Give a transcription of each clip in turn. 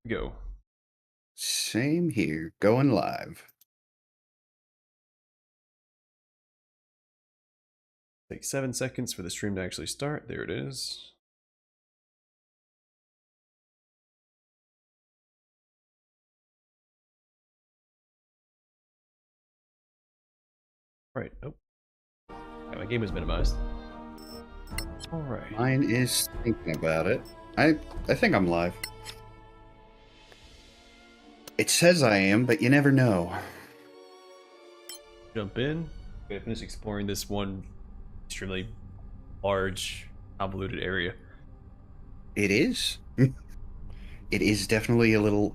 Go. Same here, going live. Take 7 seconds for the stream to actually start. There it is. Right. Oh. Right, my game was minimized. All right. Mine is thinking about it. I think I'm live. It says I am, but you never know. Jump in. We finish exploring this one extremely large, convoluted area. It is. It is definitely a little,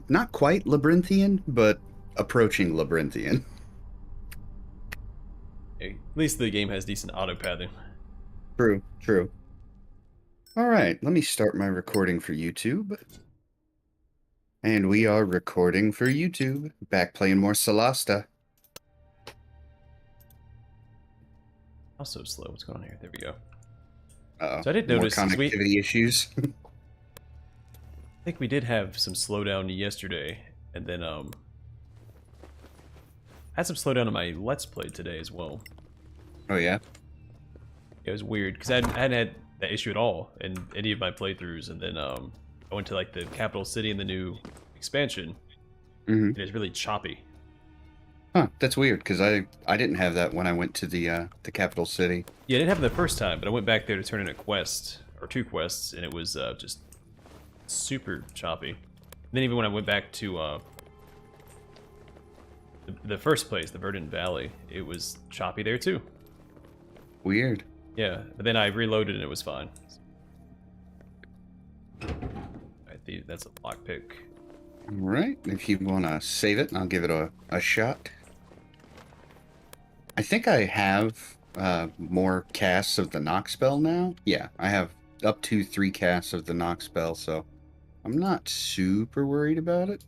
not quite labyrinthian, but approaching labyrinthian. At least the game has decent auto pathing. True, true. All right, let me start my recording for YouTube. And we are recording for YouTube. Back playing more Solasta. How so slow? What's going on here? There we go. Uh-oh. So I did More notice connectivity issues. I think we did have some slowdown yesterday, and then had some slowdown on my Let's Play today as well. Oh yeah? It was weird because I hadn't had that issue at all in any of my playthroughs, and then I went to like the capital city in the new expansion, Mm-hmm. and it was really choppy. Huh, that's weird, because I didn't have that when I went to the capital city. Yeah, it didn't happen the first time, but I went back there to turn in a quest, or two quests, and it was just super choppy. And then even when I went back to the first place, the Verdant Valley, it was choppy there too. Weird. Yeah, but then I reloaded and it was fine. I think that's a lockpick. Alright, if you want to save it, I'll give it a shot. I think I have more casts of the knock spell now. Yeah, I have up to 3 casts of the knock spell, so I'm not super worried about it.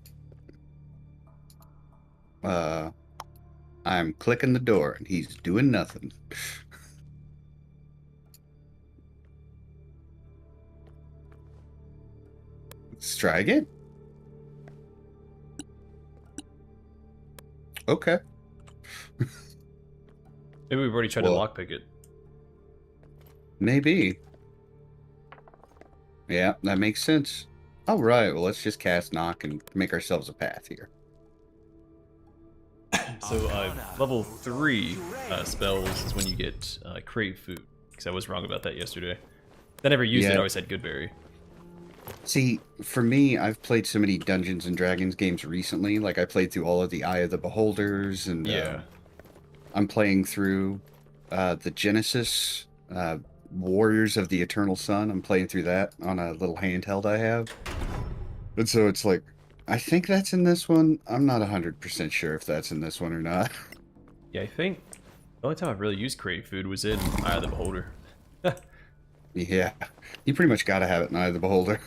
I'm clicking the door and he's doing nothing. Let's try again. Okay. Maybe we've already tried to lockpick it. Maybe. Yeah, that makes sense. All right, well, let's just cast knock and make ourselves a path here. So level 3 spells is when you get crave food, because I was wrong about that yesterday. I never used it, I always had Goodberry. See, for me, I've played so many Dungeons and Dragons games recently. Like, I played through all of the Eye of the Beholders, and yeah. I'm playing through the Genesis Warriors of the Eternal Sun. I'm playing through that on a little handheld I have. And so it's like, I think that's in this one. I'm not 100% sure if that's in this one or not. Yeah, I think the only time I've really used crave food was in Eye of the Beholder. Yeah, you pretty much got to have it in Eye of the Beholder.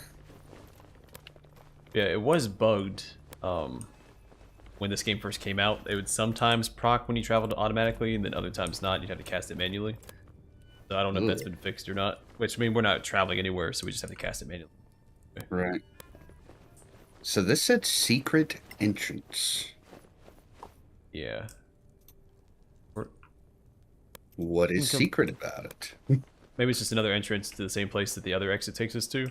Yeah, it was bugged when this game first came out. It would sometimes proc when you traveled automatically, and then other times not. You'd have to cast it manually. So I don't know if that's been fixed or not. Which, I mean, we're not traveling anywhere, so we just have to cast it manually. Right. So this said secret entrance. Yeah. What is secret about it? Maybe it's just another entrance to the same place that the other exit takes us to.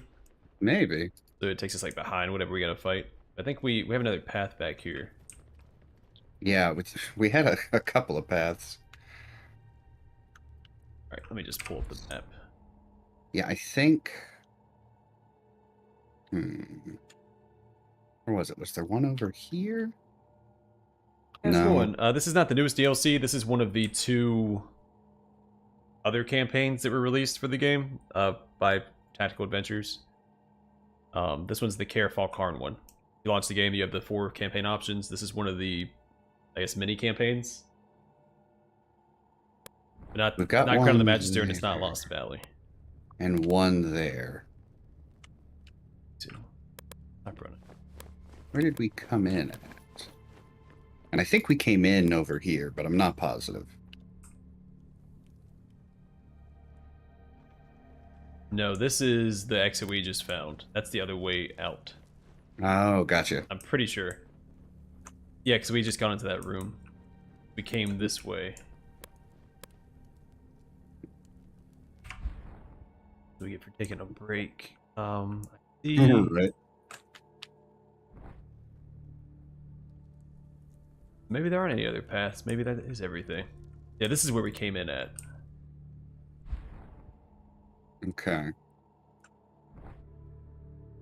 Maybe. So it takes us like behind whatever we gotta fight. I think we have another path back here. Yeah, we had a couple of paths. Alright, let me just pull up the map. Yeah, I think... Where was it? Was there one over here? No. This is not the newest DLC. This is one of the 2 other campaigns that were released for the game by Tactical Adventures. This one's the Caer Falcarn one. You launch the game, you have the 4 campaign options. This is one of the, I guess, mini campaigns. But not Crown of the Magister, and it's not Lost Valley. And one there. 2. I'm running. Where did we come in at? And I think we came in over here, but I'm not positive. No, this is the exit we just found. That's the other way out. Oh, gotcha. I'm pretty sure. Yeah, because we just got into that room. We came this way. What do we get for taking a break? I see. Right. Maybe there aren't any other paths. Maybe that is everything. Yeah, this is where we came in at. Okay.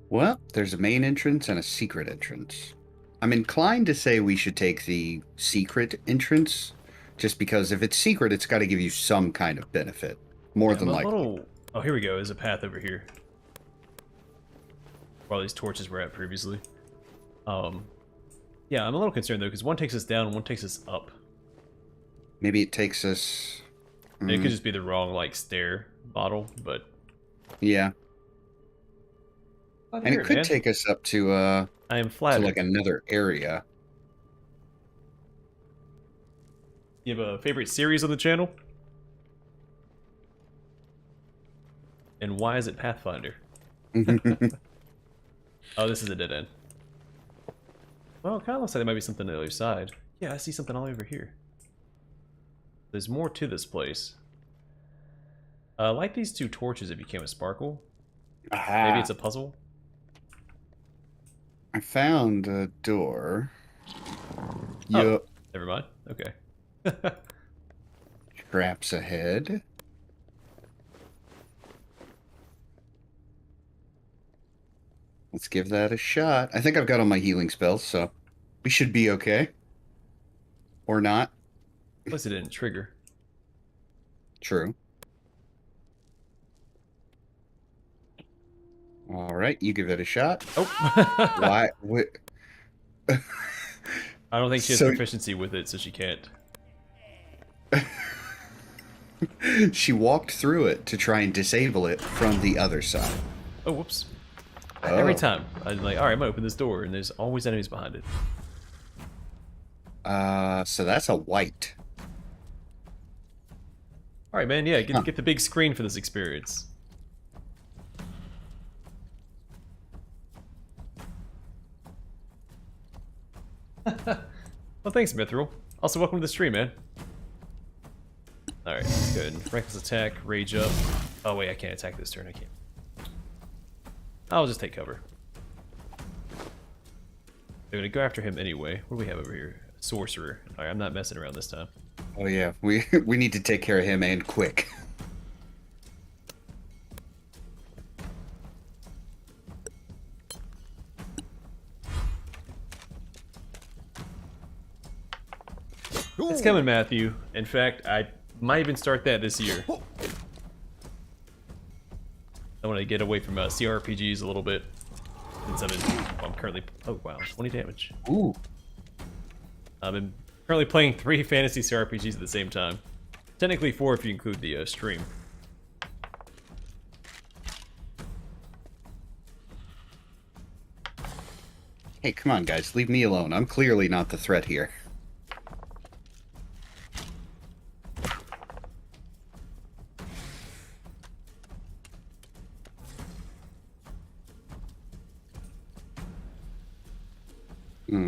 Well, there's a main entrance and a secret entrance. I'm inclined to say we should take the secret entrance, just because if it's secret, it's got to give you some kind of benefit. More than likely. Oh, here we go. There's a path over here. Where all these torches were at previously. Yeah, I'm a little concerned though, because one takes us down, one takes us up. Maybe it takes us... It could just be the wrong, like, stair model, but... Yeah. Oh, And it could take us up to, I am flattered. to, like, another area. You have a favorite series on the channel? And why is it Pathfinder? Oh, this is a dead end. Well, it kind of looks like there might be something on the other side. Yeah, I see something all over here. There's more to this place. Like these two torches, it became a sparkle. Aha. Maybe it's a puzzle. I found a door. Oh, Yup. never mind. Okay. Traps ahead. Let's give that a shot. I think I've got all my healing spells, so we should be okay. Or not. Plus it didn't trigger. True. All right, you give it a shot. Oh. Why? I don't think she has So- proficiency with it, so she can't. She walked through it to try and disable it from the other side. Oh, whoops. Oh. Every time. I'm like, alright, I'm gonna open this door, and there's always enemies behind it. So that's a white. Alright, man, yeah, get the big screen for this experience. Well, thanks, Mithril. Also, welcome to the stream, man. Alright, let's go ahead and reckless attack, rage up. Oh, wait, I can't attack this turn, I can't. I'll just take cover. They're gonna go after him anyway. What do we have over here? Sorcerer. Alright, I'm not messing around this time. Oh yeah, we need to take care of him and quick. It's coming, Matthew. In fact, I might even start that this year. I want to get away from CRPGs a little bit. Since I'm currently... Oh, wow. 20 damage. Ooh. I'm currently playing 3 fantasy CRPGs at the same time. Technically 4 if you include the stream. Hey, come on, guys. Leave me alone. I'm clearly not the threat here.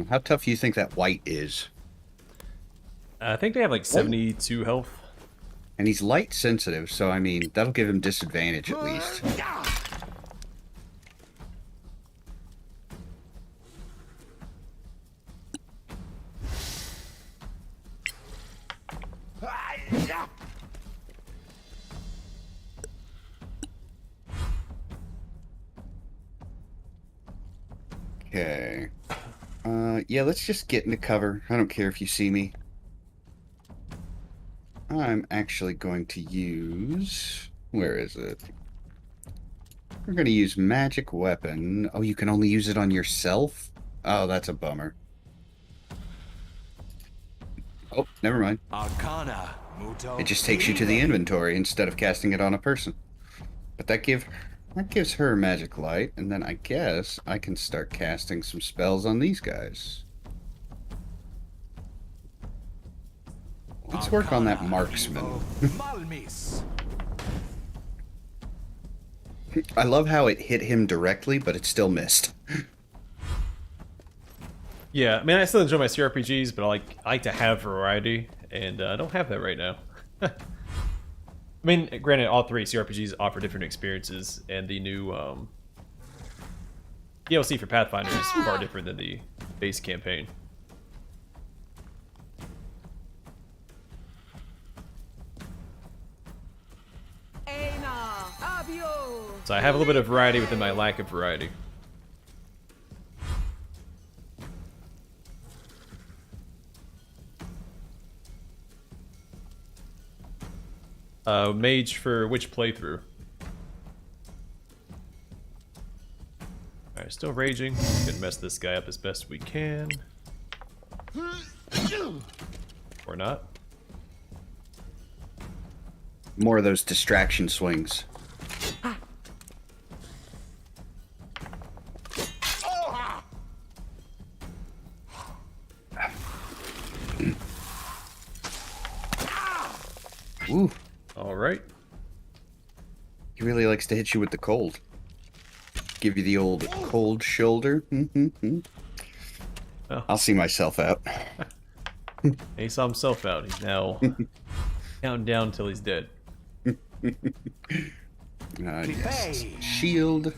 How tough do you think that white is? I think they have like 72 health. And he's light sensitive, so I mean, that'll give him disadvantage at least. Okay. Yeah, let's just get into cover. I don't care if you see me. I'm actually going to use... Where is it? We're going to use magic weapon. Oh, you can only use it on yourself? Oh, that's a bummer. Oh, never mind. Arcana, It just takes you to the inventory instead of casting it on a person. But that gives her magic light, and then I guess I can start casting some spells on these guys. Let's work on that marksman. I love how it hit him directly, but it still missed. Yeah, I mean, I still enjoy my CRPGs, but I like to have variety, and I don't have that right now. I mean, granted, all 3 CRPGs offer different experiences, and the new DLC for Pathfinder is far different than the base campaign. So I have a little bit of variety within my lack of variety. Mage for which playthrough? Alright, still raging. Gonna mess this guy up as best we can. Or not. More of those distraction swings. Ooh. Alright. He really likes to hit you with the cold. Give you the old cold shoulder. Oh. I'll see myself out. He saw himself out. He's now counting down until he's dead. Yes. Shield.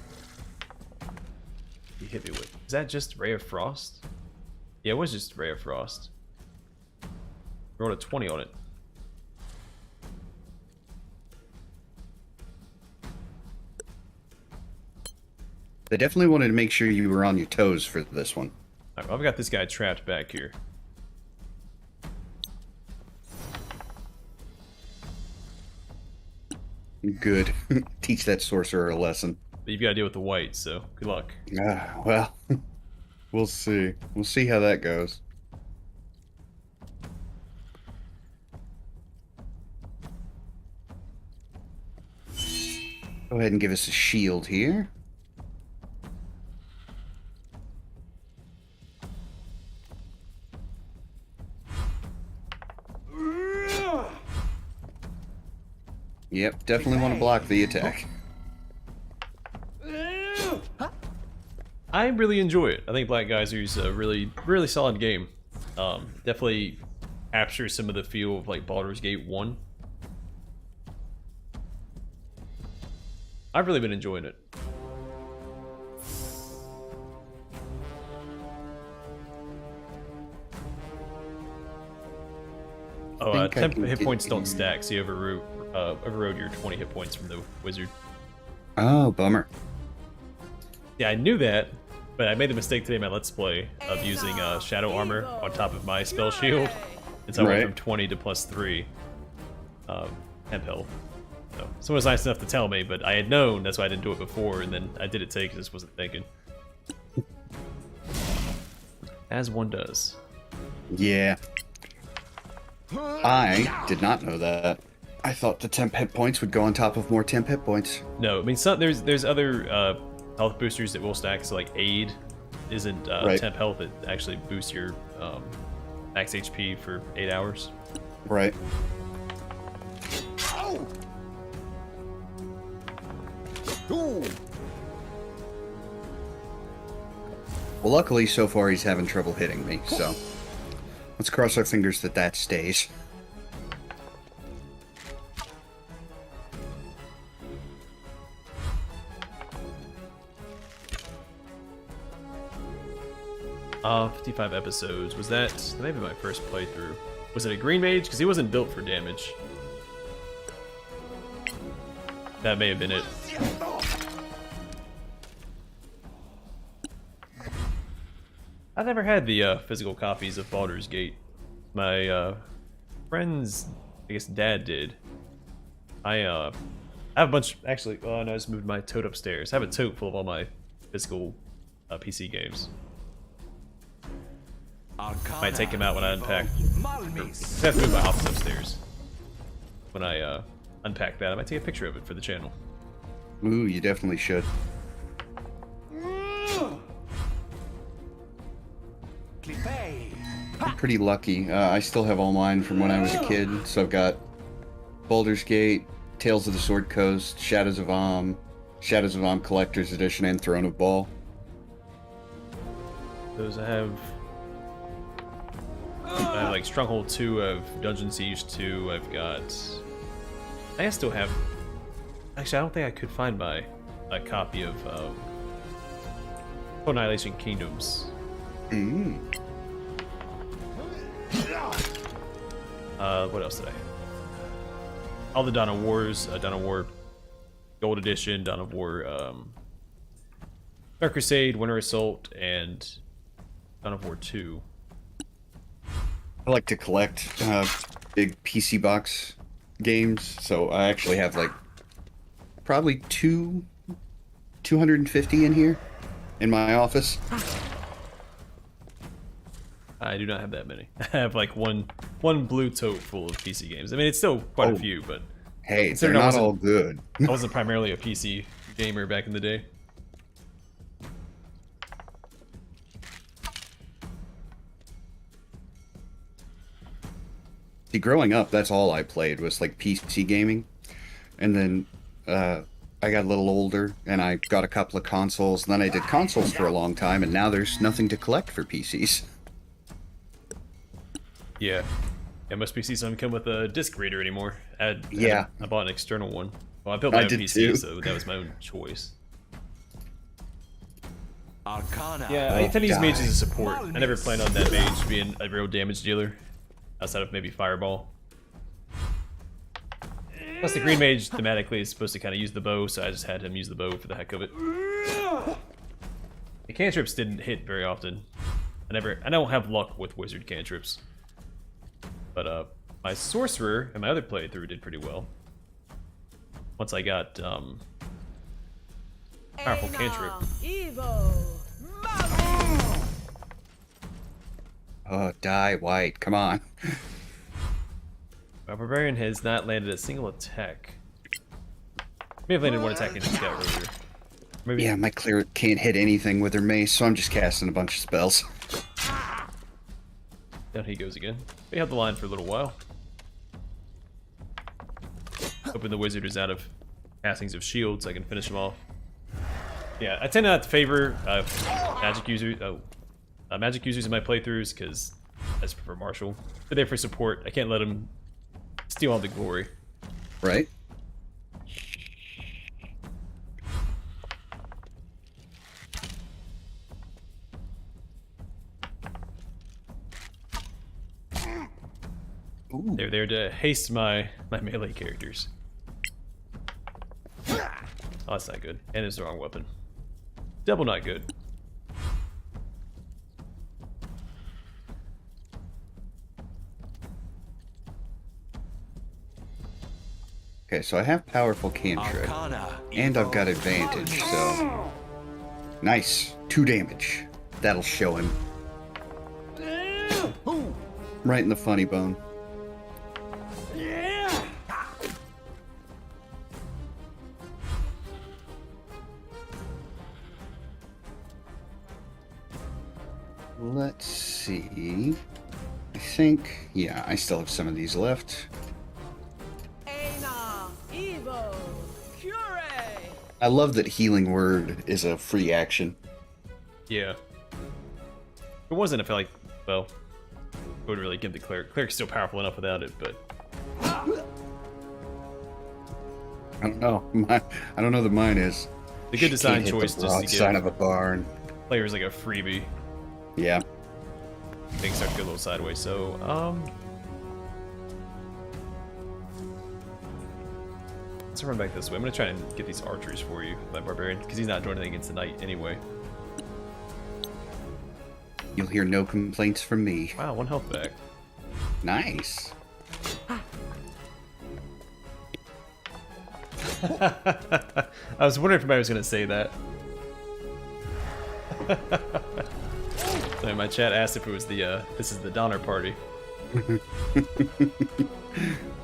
He hit me with. Is that just Ray of Frost? Yeah, it was just Ray of Frost. Rolled a 20 on it. They definitely wanted to make sure you were on your toes for this one. Alright, well, I've got this guy trapped back here. Good. Teach that sorcerer a lesson. But you've got to deal with the white, so good luck. Well, we'll see. We'll see how that goes. Go ahead and give us a shield here. Yep, definitely want to block the attack. I really enjoy it. I think Black Geyser's a really, really solid game. Definitely captures some of the feel of like Baldur's Gate 1. I've really been enjoying it. Oh, 10 hit points don't stack, so you overrode your 20 hit points from the wizard. Oh, bummer. Yeah, I knew that, but I made the mistake today in my Let's Play of using Shadow Armor on top of my spell shield. And so I went from 20 to +3 temp health. So someone was nice enough to tell me, but I had known, that's why I didn't do it before, and then I did it today because I just wasn't thinking. As one does. Yeah. I did not know that. I thought the temp hit points would go on top of more temp hit points. No, I mean, there's other health boosters that will stack, so like Aid isn't temp health, it actually boosts your max HP for 8 hours. Right. Well, luckily, so far, he's having trouble hitting me, so let's cross our fingers that that stays. 55 episodes. Was that maybe my first playthrough? Was it a green mage? Because he wasn't built for damage. That may have been it. I've never had the physical copies of Baldur's Gate. My friend's, I guess, dad did. I have a bunch. Actually, oh no, I just moved my tote upstairs. I have a tote full of all my physical PC games. Might take him out when I unpack. I have to move my office upstairs. When I unpack that, I might take a picture of it for the channel. Ooh, you definitely should. I'm pretty lucky. I still have all mine from when I was a kid, so I've got Baldur's Gate, Tales of the Sword Coast, Shadows of Amn, Shadows of Amn Collector's Edition and Throne of Ball. Those I have like Stronghold 2, I have Dungeon Siege 2, I've got... I still have... Actually, I don't think I could find a copy of Annihilation Kingdoms. What else did I have? All the Dawn of Wars, Dawn of War Gold Edition, Dawn of War Dark Crusade, Winter Assault, and Dawn of War 2. I like to collect big PC box games, so I actually have like probably 250 in here in my office. I do not have that many. I have like one blue tote full of PC games. I mean, it's still quite a few, but hey, they're not all good. I wasn't primarily a PC gamer back in the day. See, growing up, that's all I played was like PC gaming, and then I got a little older and I got a couple of consoles, and then I did consoles for a long time, and now there's nothing to collect for PCs. Yeah. Most PCs don't come with a disc reader anymore. I bought an external one. Well, I built my own PC, too. So that was my own choice. Arcana. Yeah, I tend to use Mage as a support. I never planned on that Mage being a real damage dealer, outside of maybe Fireball. Plus, the Green Mage thematically is supposed to kind of use the bow, so I just had him use the bow for the heck of it. The cantrips didn't hit very often. I don't have luck with wizard cantrips. But my sorcerer and my other playthrough did pretty well. Once I got powerful cantrip. Oh, die white! Come on. My barbarian has not landed a single attack. May have landed one attack and just got earlier. Maybe. Yeah, my cleric can't hit anything with her mace, so I'm just casting a bunch of spells. Down he goes again. We have the line for a little while. Hoping the wizard is out of castings of shields, so I can finish him off. Yeah, I tend not to favor magic users. Magic users in my playthroughs because I just prefer martial. They're there for support. I can't let them steal all the glory. Right. Ooh. They're there to haste my melee characters. Oh, that's not good. And it's the wrong weapon. Double not good. Okay, so I have powerful cantrip, and I've got advantage, so... Nice. 2 damage. That'll show him. Right in the funny bone. Let's see. I think, yeah, I still have some of these left. I love that Healing Word is a free action. Yeah. If it wasn't, I feel like, well, it would really give the cleric. Cleric's still powerful enough without it, but... I don't know. I don't know that mine is. The good design choice just to give side of a barn. Players like a freebie. Yeah. Things start to go a little sideways, so, let's run back this way. I'm gonna try and get these archers for you, my barbarian, because he's not doing anything against the knight anyway. You'll hear no complaints from me. Wow, 1 health back. Nice. I was wondering if anybody was gonna say that. So my chat asked if it was the this is the Donner Party.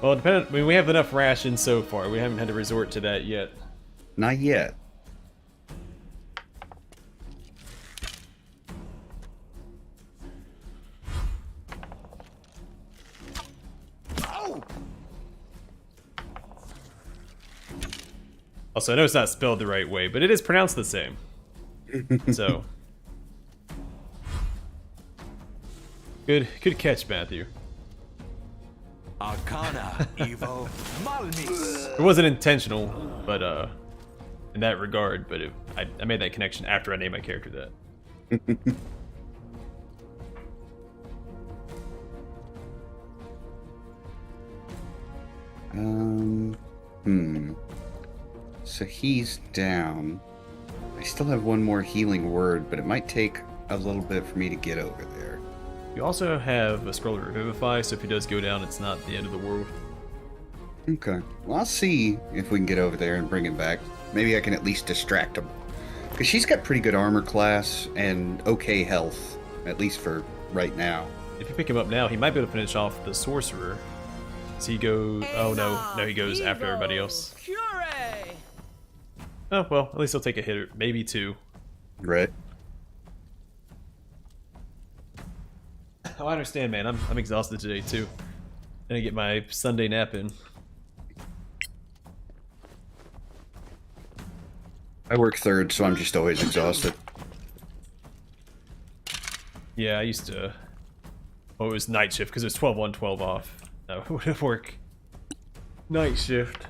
Well, I mean, we have enough rations so far. We haven't had to resort to that yet. Not yet. Also, I know it's not spelled the right way, but it is pronounced the same. So, good catch, Matthew. Arcana, Evo, Malmis. It wasn't intentional, but in that regard. But I made that connection after I named my character that. So he's down. I still have one more healing word, but it might take a little bit for me to get over there. You also have a scroll to revivify, so if he does go down, it's not the end of the world. Okay. Well, I'll see if we can get over there and bring him back. Maybe I can at least distract him. Because she's got pretty good armor class and okay health, at least for right now. If you pick him up now, he might be able to finish off the sorcerer. So he goes... Oh, no, he goes after everybody else. Oh, well, at least he'll take a hit, or maybe two. Right. Oh, I understand, man. I'm exhausted today, too. Gonna get my Sunday nap in. I work third, so I'm just always exhausted. Yeah, I used to... Oh, it was night shift, because it was 12 on, 12 off. No, it would work. Night shift.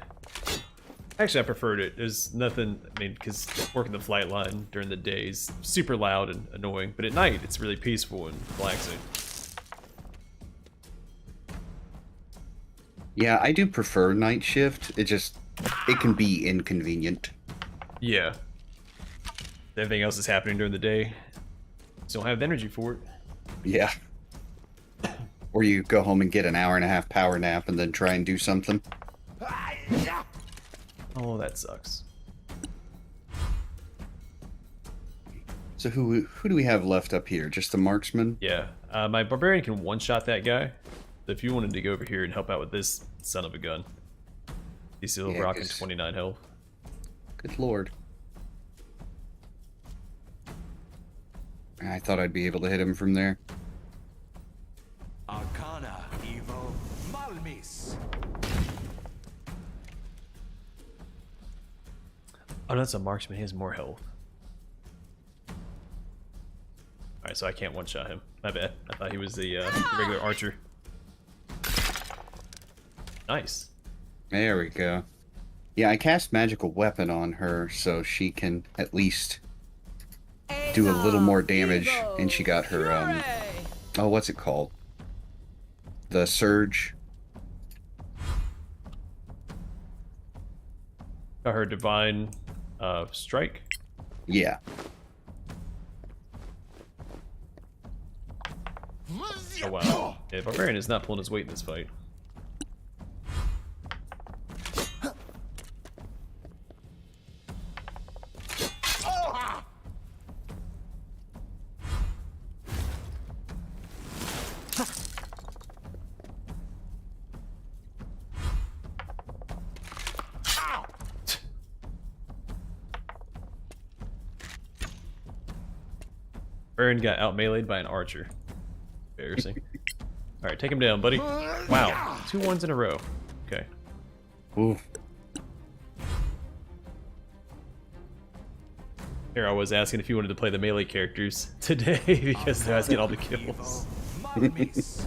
Actually, I preferred it. There's nothing... I mean, because working the flight line during the day is super loud and annoying. But at night, it's really peaceful and relaxing. Yeah, I do prefer night shift. It can be inconvenient. Yeah. Everything else is happening during the day. Just don't have the energy for it. Yeah. Or you go home and get an hour-and-a-half power nap and then try and do something. Oh, that sucks. So who do we have left up here? Just the marksman? Yeah. My barbarian can one-shot that guy. So if you wanted to go over here and help out with this son of a gun. He's still rocking 29 health. Good lord. I thought I'd be able to hit him from there. Arcana, Evo, Malmis. Oh, that's a marksman. He has more health. Alright, so I can't one-shot him. My bad. I thought he was the regular archer. Nice. There we go. Yeah, I cast magical weapon on her so she can at least do a little more damage, and she got her oh, what's it called? The surge. Got her divine strike. Yeah. Oh wow. Yeah, barbarian is not pulling his weight in this fight. Baron got out meleeed by an archer. Embarrassing. Alright, take him down, buddy. Wow, 2 ones in a row. Okay. Ooh. Here I was asking if you wanted to play the melee characters today because they're asking all the kills. Malmis.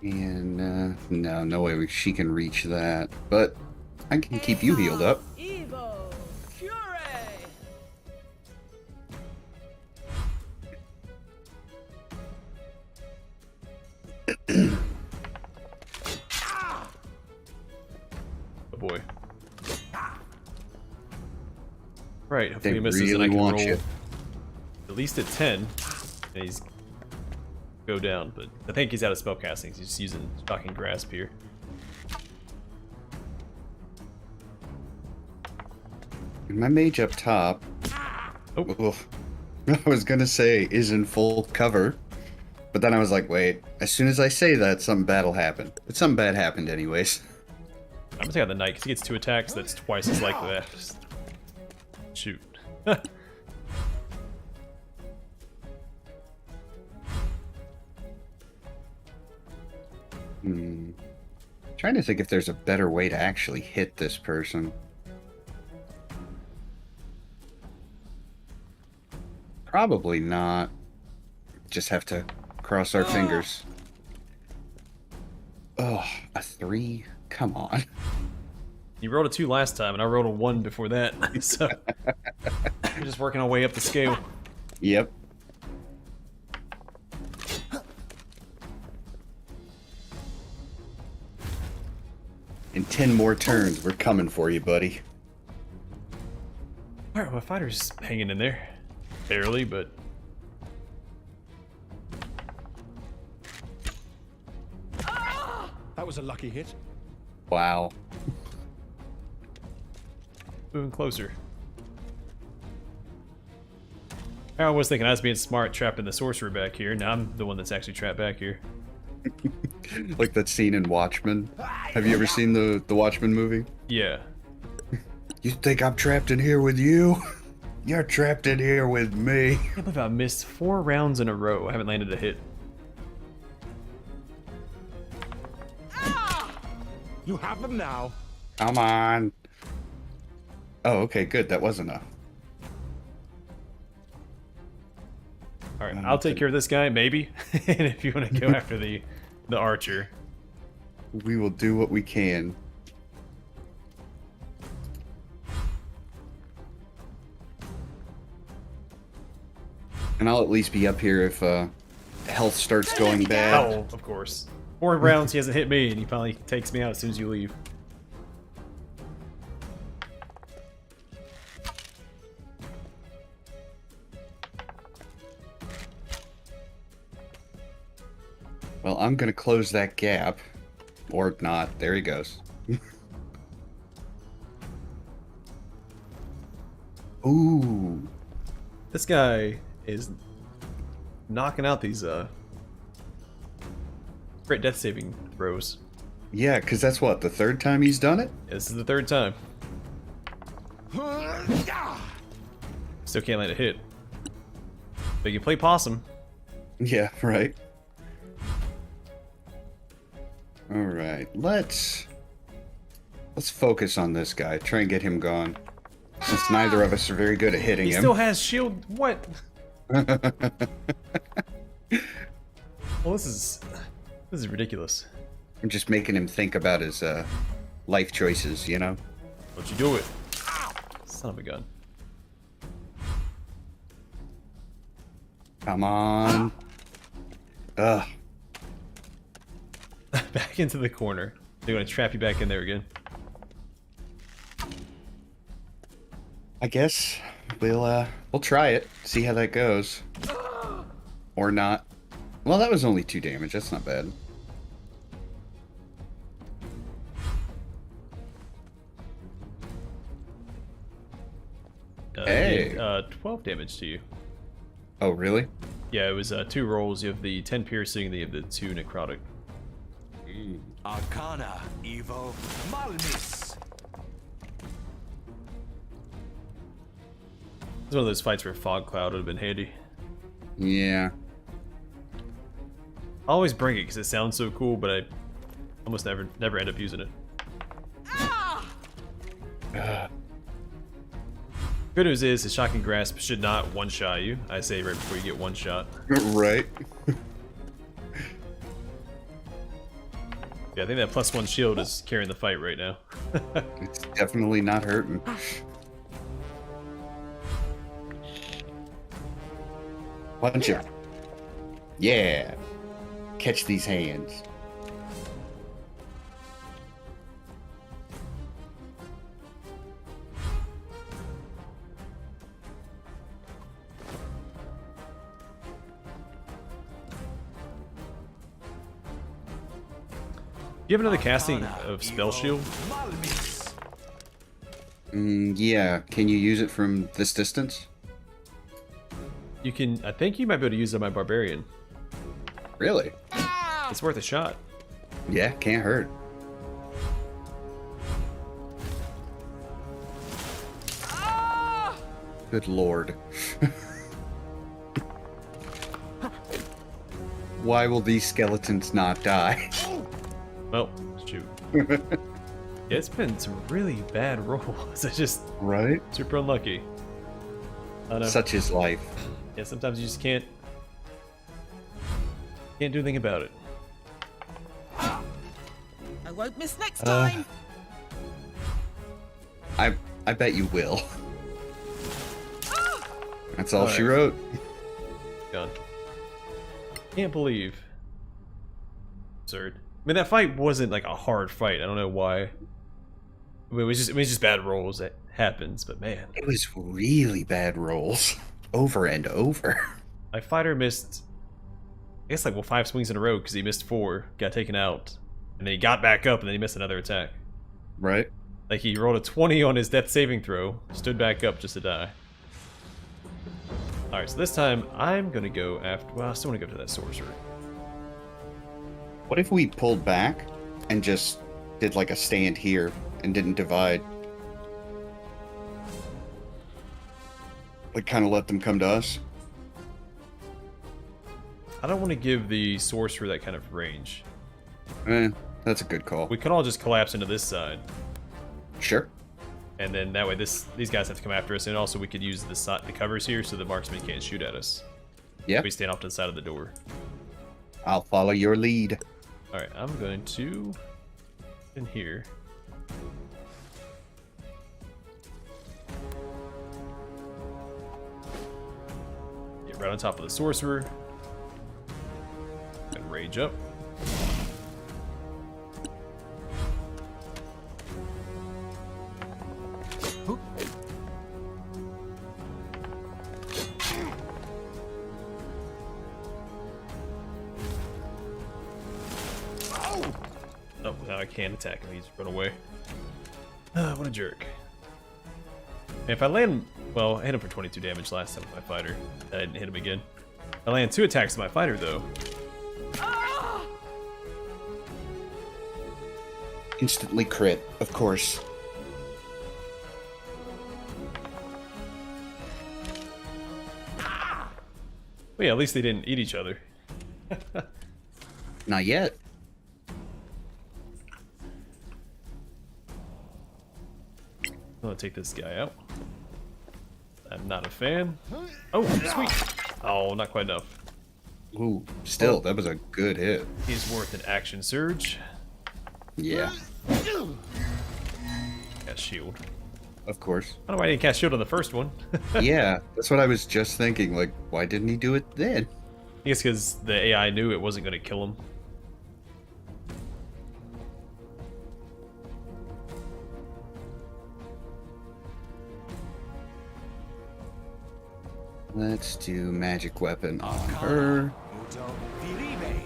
And, no way she can reach that. But I can keep you healed up. Evo, Fury. Oh boy. Right, hopefully They he misses and I really can want roll you. at least at 10. And he's go down, but I think he's out of spellcasting. He's just using Shocking Grasp here. My mage up top. Oh. Oof. I was gonna say is in full cover, but then I was like, wait. As soon as I say that, something bad will happen. But something bad happened anyways. I'm gonna take out the knight because he gets 2 attacks. That's twice as likely that. Just shoot. Hmm. Trying to think if there's a better way to actually hit this person. Probably not. Just have to cross our fingers. Oh, a 3? Come on. You rolled a 2 last time, and I rolled a 1 before that. So we're just working our way up the scale. Yep. In 10 more turns, we're coming for you, buddy. Alright, my fighter's hanging in there. Barely, but... That was a lucky hit. Wow. Moving closer. I was thinking I was being smart, trapping the sorcerer back here. Now I'm the one that's actually trapped back here. Like that scene in Watchmen. Have you ever seen the Watchmen movie? Yeah. You think I'm trapped in here with you? You're trapped in here with me. I can't believe I missed 4 rounds in a row. I haven't landed a hit. You have them now. Come on. Oh, okay, good. That was enough. Alright, I'll take care of this guy, maybe. And if you want to go after the archer. We will do what we can. And I'll at least be up here if health starts going bad. Oh, of course. 4 rounds, he hasn't hit me, and he finally takes me out as soon as you leave. Well, I'm gonna close that gap. Or not. There he goes. Ooh. This guy is knocking out these great death saving throws. Yeah, because that's what, the 3rd time he's done it? This is the 3rd time. Still can't land a hit. But you can play possum. Yeah, right. Alright, let's focus on this guy. Try and get him gone. Since neither of us are very good at hitting He him. still has shield. What? Well, this is ridiculous. I'm just making him think about his life choices, you know? Don't you do it. Son of a gun. Come on. Ugh. Back into the corner. They're gonna trap you back in there again. I guess we'll try it. See how that goes. Or not. Well, that was only 2 damage. That's not bad. Hey. 12 damage to you. Oh, really? Yeah, it was 2 rolls. You have the 10 piercing, and then you have the 2 necrotic. Arcana Evo Malmis. It's one of those fights where Fog Cloud would have been handy. Yeah. I always bring it because it sounds so cool, but I almost never end up using it. Good news is his shocking grasp should not one-shot you. I say right before you get one shot. Right. Yeah, I think that +1 shield is carrying the fight right now. It's definitely not hurting. Punch him. Yeah. Catch these hands. Do you have another casting of Spell Shield? Malmis. Yeah. Can you use it from this distance? You can. I think you might be able to use it on my Barbarian. Really? It's worth a shot. Yeah, can't hurt. Good lord. Why will these skeletons not die? Well, shoot. Yeah, it's been some really bad rolls. It's just Right? super unlucky. I don't know. Such is life. Yeah, sometimes you just can't do anything about it. I won't miss next time. I bet you will. That's all she Alright. wrote. Gone. Can't believe. Absurd. I mean, that fight wasn't like a hard fight. I don't know why. I mean, it was just bad rolls. That happens, but man, It was really bad rolls. Over and over. my fighter missed. I guess like 5 swings in a row because he missed 4, got taken out, and then he got back up and then he missed another attack. Right? Like he rolled a 20 on his death saving throw, stood back up just to die. Alright, so this time I'm gonna go after. Well, I still wanna go to that sorcerer. What if we pulled back and just did like a stand here and didn't divide? Like kind of let them come to us? I don't want to give the sorcerer that kind of range. That's a good call. We can all just collapse into this side, Sure. and then that way these guys have to come after us, and also we could use the covers here so the marksman can't shoot at us. Yeah. We stand off to the side of the door. I'll follow your lead. Alright, I'm going to in here. Get right on top of the sorcerer. And rage up. Oh, now I can't attack him. He's run away. What a jerk. And if I land... Well, I hit him for 22 damage last time with my fighter. I didn't hit him again. I land 2 attacks with my fighter, though. Instantly crit, of course. Well, yeah, at least they didn't eat each other. Not yet. I'm gonna take this guy out. I'm not a fan. Oh, sweet. Oh, not quite enough. Ooh, still, that was a good hit. He's worth an action surge. Yeah, Cast shield. of course. I don't know why I didn't cast shield on the first one. Yeah, that's what I was just thinking. Like, why didn't he do it then? I guess because the AI knew it wasn't gonna kill him. Let's do magic weapon on her. Udo Viribe.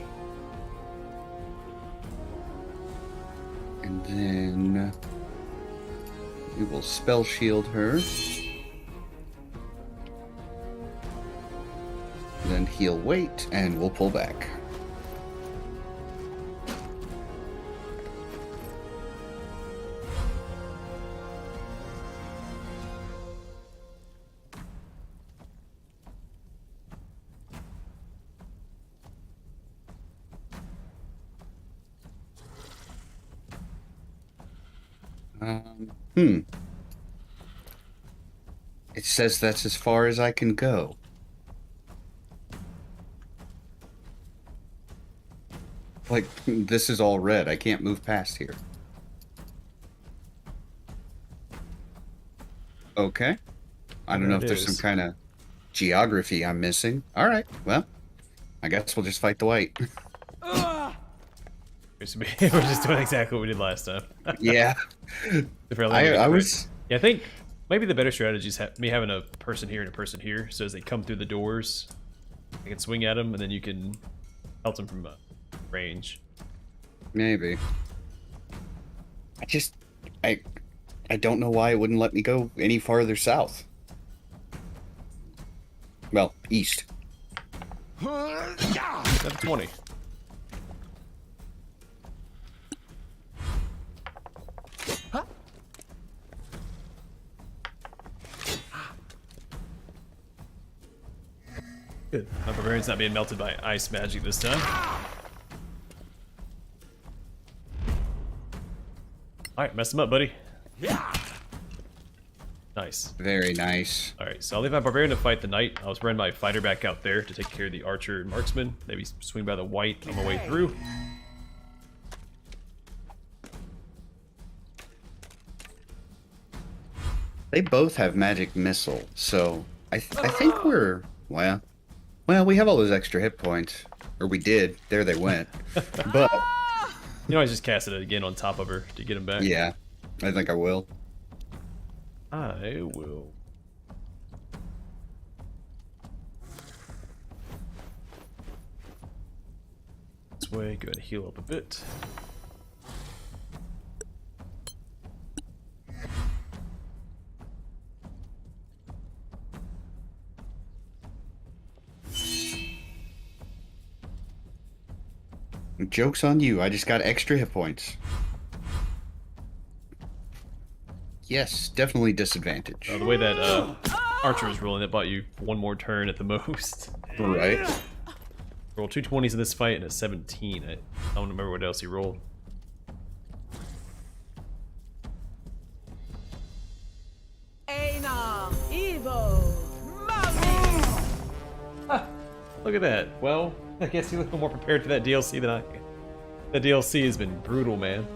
And then we will spell shield her. Then he'll wait and we'll pull back. It says that's as far as I can go. Like, this is all red. I can't move past here. Okay. I don't know if There it there's some is. kind of geography I'm missing. All right. Well, I guess we'll just fight the white. We're just doing exactly what we did last time. Yeah. I was. Yeah, I think maybe the better strategy is me having a person here and a person here, so as they come through the doors, I can swing at them, and then you can help them from range. Maybe. I don't know why it wouldn't let me go any farther south. Well, east. That's 20. Good. My barbarian's not being melted by ice magic this time. Alright, mess him up, buddy. Nice. Very nice. Alright, so I'll leave my barbarian to fight the knight. I'll spread my fighter back out there to take care of the archer and marksman. Maybe swing by the white on my way through. They both have magic missile, so I think we're well, we have all those extra hit points, or we did. There they went. But you know, I just cast it again on top of her to get him back. yeah, I think I will. I will. This way, go ahead and heal up a bit. Joke's on you. I just got extra hit points. Yes, definitely disadvantage. The way that archer was rolling, it bought you one more turn at the most. Right. Roll 2 20s in this fight and a 17. I don't remember what else he rolled. Aina, evil, Look at that. Well, I guess you're a little more prepared for that DLC than I am. The DLC has been brutal, man.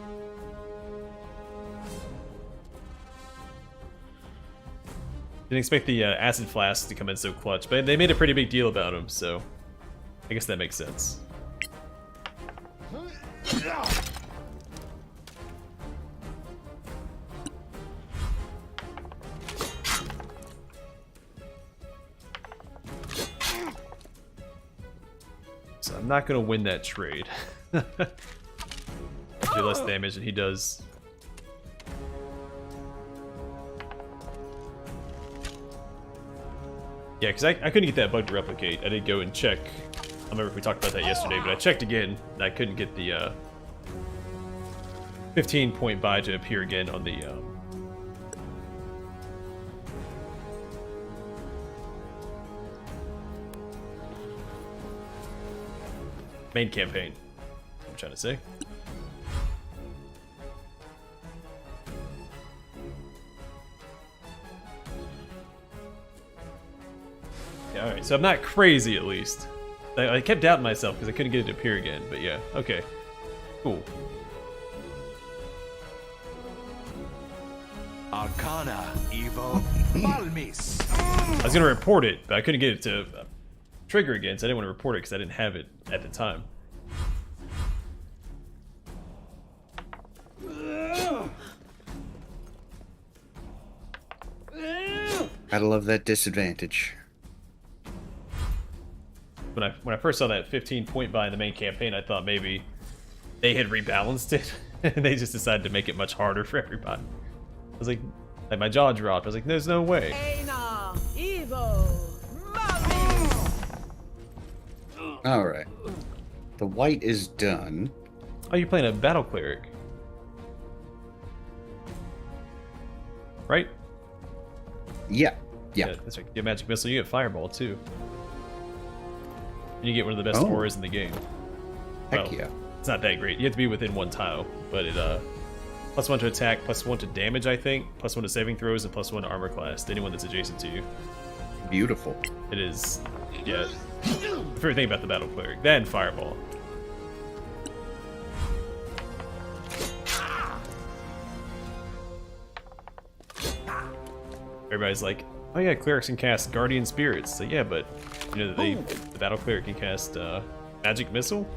Didn't expect the acid flasks to come in so clutch, but they made a pretty big deal about them, so I guess that makes sense. So I'm not gonna win that trade. Do less damage than he does. Yeah, because I couldn't get that bug to replicate. I did go and check. I don't remember if we talked about that yesterday, but I checked again, and I couldn't get the 15-point buy to appear again on the main campaign. I'm trying to say. Yeah, alright, so I'm not crazy at least. I kept doubting myself because I couldn't get it to appear again, but yeah, okay. Cool. Arcana, Evo, Malmis. I was gonna report it, but I couldn't get it to trigger again, so I didn't want to report it because I didn't have it at the time. Gotta love that disadvantage. When I first saw that 15-point buy in the main campaign, I thought maybe they had rebalanced it, and they just decided to make it much harder for everybody. I was like my jaw dropped. I was like, there's no way. Aina, evil, Malmis. Alright. The white is done. Oh, you're playing a battle cleric, right? Yeah. That's right. You get magic missile. You get fireball too. And you get one of the best Oh. auras in the game. Heck Well, yeah. It's not that great. You have to be within one tile, but it +1 to attack, +1 to damage, I think, +1 to saving throws, and +1 to armor class to anyone that's adjacent to you. Beautiful. It is, yeah. My favorite thing about the battle cleric. That and fireball. Everybody's like, oh yeah, clerics can cast guardian spirits. So yeah, but you know that the battle cleric can cast magic missile.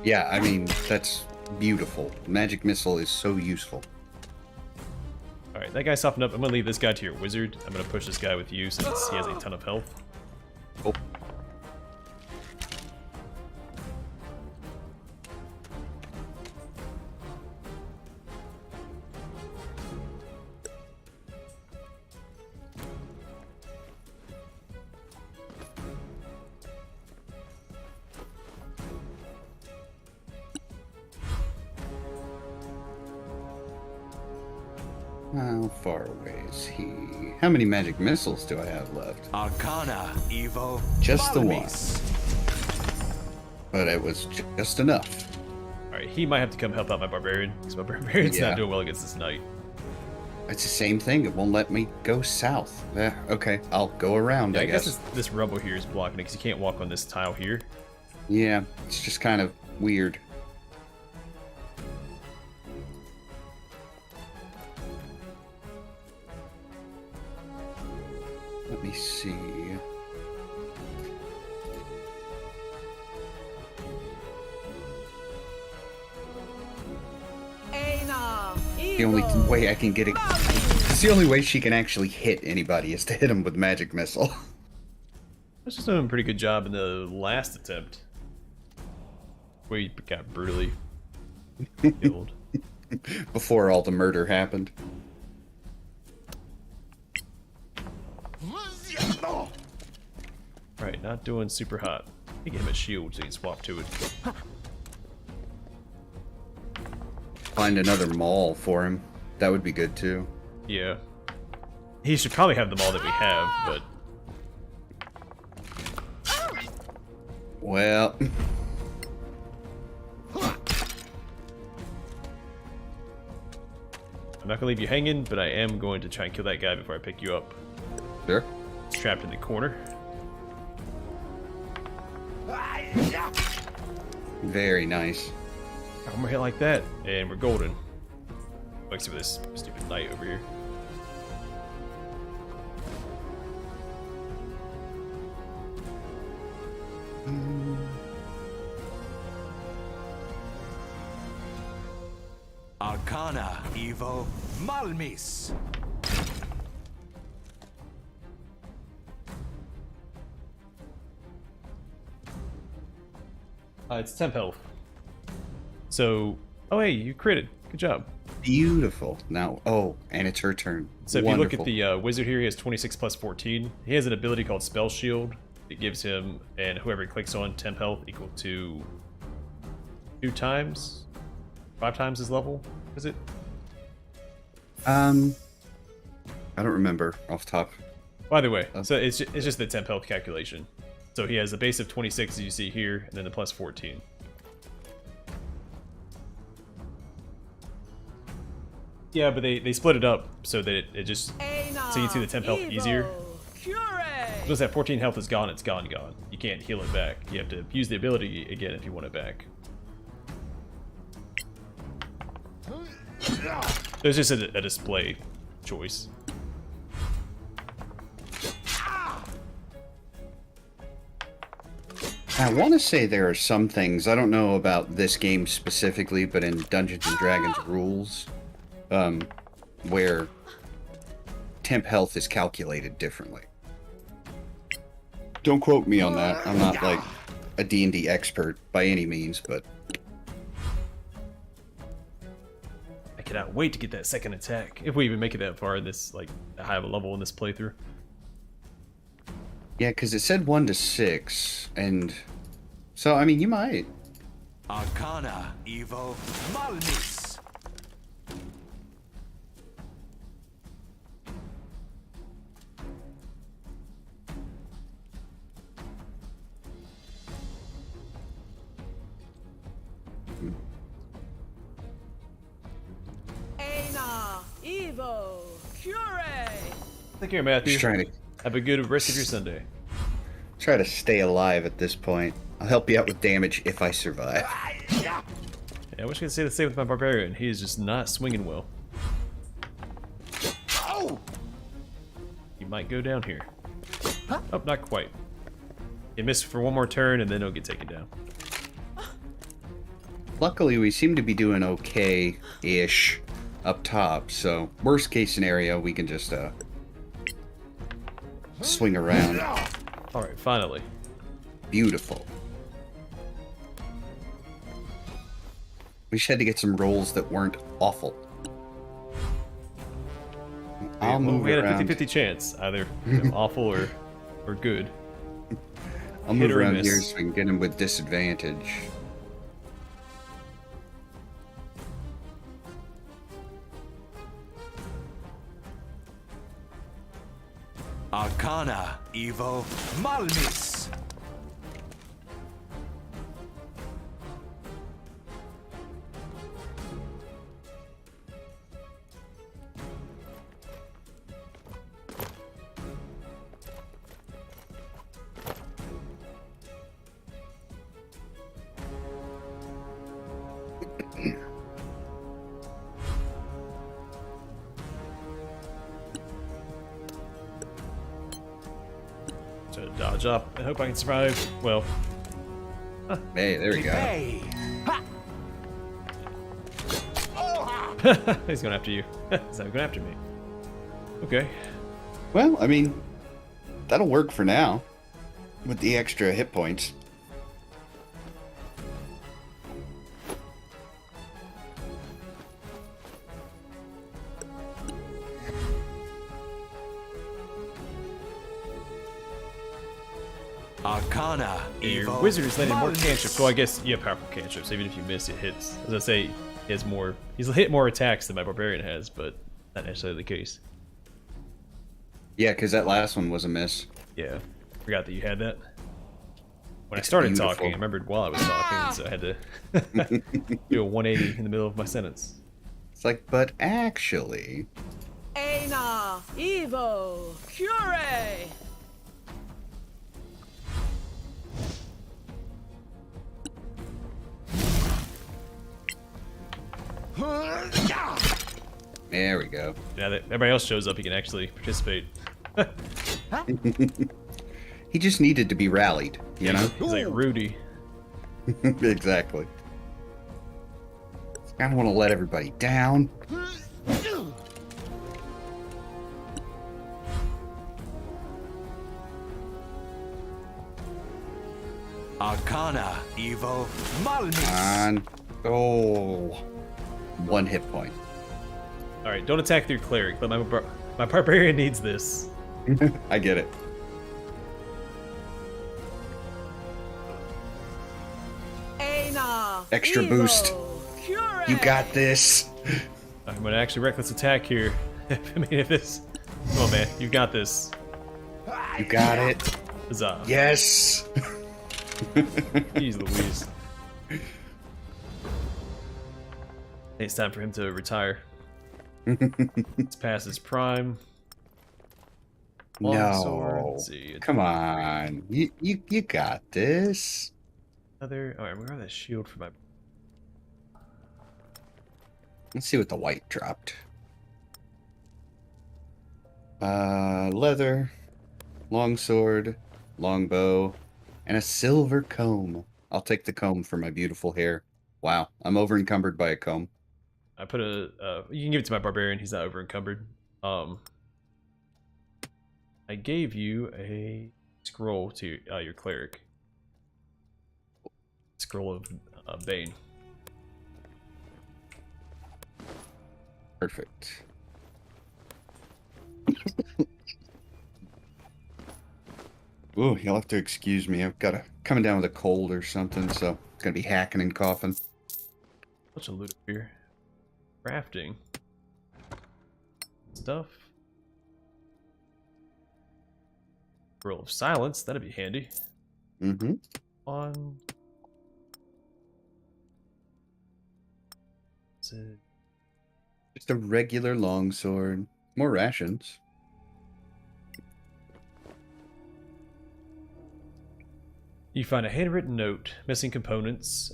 Yeah, I mean, that's beautiful. Magic missile is so useful. Alright, that guy softened up. I'm gonna leave this guy to your wizard. I'm gonna push this guy with you since he has a ton of health. Oh. How far away is he? How many magic missiles do I have left? Arcana, Evo, Just the one. Malmis. But it was just enough. Alright, Alright, he might have to come help out my barbarian, because my barbarian's Yeah. not doing well against this knight. It's the same thing. It won't let me go south. Okay, I'll go around, Yeah, I guess. this rubble here is blocking it, because you can't walk on this tile here. Yeah, it's just kind of weird. Let me see. The only way I can get it. It's the only way she can actually hit anybody is to hit him with magic missile. I was just doing a pretty good job in the last attempt. Where you got brutally killed. Before all the murder happened. Right, not doing super hot. You get him a shield so you can swap to it. Find another mall for him. That would be good too. Yeah. He should probably have them all that we have, but... Well... I'm not gonna leave you hanging, but I am going to try and kill that guy before I pick you up. Sure. He's trapped in the corner. Very nice. One more hit like that, and we're golden. Except for this stupid knight over here. Arcana Evo Malmis. It's temp health. So, oh hey, you critted. Good job. Beautiful. Now, oh, and it's her turn. So if Wonderful. you look at the wizard here, he has 26 plus 14. He has an ability called Spell Shield. It gives him, and whoever he clicks on, temp health equal to 5 times his level, is it? I don't remember off top. By the way, so it's just the temp health calculation. So he has a base of 26 as you see here, and then the plus 14. Yeah, but they split it up so that it just, so you can see the temp health easier. Once that 14 health is gone, it's gone. You can't heal it back. You have to use the ability again if you want it back. So it's just a display choice. I want to say there are some things, I don't know about this game specifically, but in Dungeons & Dragons rules, where temp health is calculated differently. Don't quote me on that. I'm not like a D&D expert by any means, but I cannot wait to get that second attack. If we even make it that far in this, like, high of a level in this playthrough. yeah, because it said 1 to 6, and so, I mean, you might. Arcana Evo Malmis. Evo Cure. Take care, Matthew. Just trying to Have a good rest of your Sunday. try to stay alive at this point. I'll help you out with damage if I survive. Yeah, I wish I could say the same with my barbarian. He is just not swinging well. He might go down here. Oh, not quite. He missed for one more turn, and then he'll get taken down. Luckily, we seem to be doing okay-ish up top, so worst case scenario, we can just swing around. Alright, finally. Beautiful. We just had to get some rolls that weren't awful. I'll move we had a around. 50-50 chance, either awful or good. I'll hit move or around miss. here so we can get him with disadvantage. Arcana Evo Malmis. dodge up. I hope I can survive. Well, Hey, there we go. Hey. Ha. he's going after you. He's not going after me. Okay. Well, I mean, that'll work for now. With the extra hit points. Arcana. Your Evo. wizard is letting more Malmis. cantrips. Well, I guess you have powerful cantrips. Even if you miss, it hits. As I say, he has more. He's hit more attacks than my barbarian has, but not necessarily the case. Yeah, because that last one was a miss. Yeah, forgot that you had that. When It's I started beautiful. talking, I remembered while I was talking, so I had to do a 180 in the middle of my sentence. It's like, but actually... Aina, Evo, Cure. There we go. Now that everybody else shows up, he can actually participate. He just needed to be rallied, you know? He's like Rudy. Exactly. I don't want to let everybody down. Arcana. Evo. Malmis. On. Oh. 1 hit point. All right, don't attack your cleric, but my barbarian needs this. I get it. Aina, Extra Evo, boost. Cure. You got this. I'm gonna actually reckless attack here. I mean, if this, come on, man, you got this. You got it. Huzzah! Yes. Jeez Louise. It's time for him to retire. It's past his prime. Longsword. No. Let's see. Come on. You got this. Other. All right, where are that shield for my? Let's see what the white dropped. Leather, longsword, longbow, and a silver comb. I'll take the comb for my beautiful hair. Wow, I'm over encumbered by a comb. I put a. You can give it to my barbarian. He's not over encumbered. I gave you a scroll to your cleric. Scroll of Bane. Perfect. Ooh, you'll have to excuse me. I've got coming down with a cold or something, so it's gonna be hacking and coughing. Bunch of loot up here. Crafting stuff. Roll of silence. That'd be handy. Mm-hmm. On. Is it- Just a regular longsword. More rations. You find a handwritten note, missing components.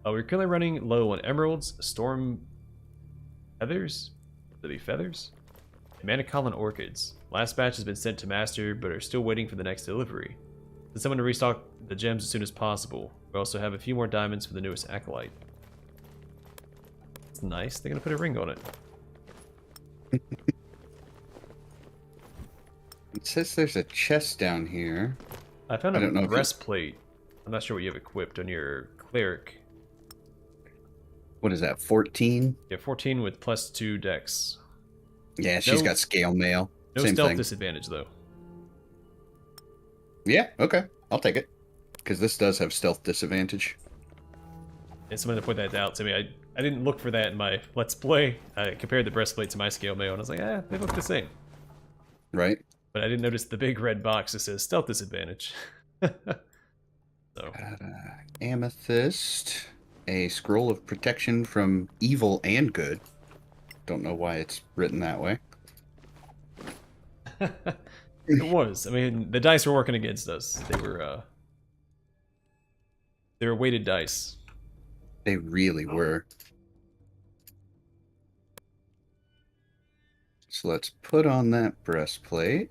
We're currently running low on emeralds, storm feathers. Would they be feathers? And Manicolin orchids. Last batch has been sent to Master, but are still waiting for the next delivery. Send someone to restock the gems as soon as possible. We also have a few more diamonds for the newest acolyte. It's nice. They're gonna put a ring on it. It says there's a chest down here. I found I don't know a if breastplate. I'm not sure what you have equipped on your cleric. What is that, 14? You have 14 with +2 dex. Yeah, she's No- got scale mail. No Same stealth thing. disadvantage though. Yeah, okay. I'll take it. Because this does have stealth disadvantage. And someone to point that out to me. I didn't look for that in my Let's Play. I compared the breastplate to my scale mail, and I was like, they look the same. Right? But I didn't notice the big red box that says stealth disadvantage. So, Got amethyst. A scroll of protection from evil and good. Don't know why it's written that way. it was. I mean, the dice were working against us. They were weighted dice. They really were. So let's put on that breastplate.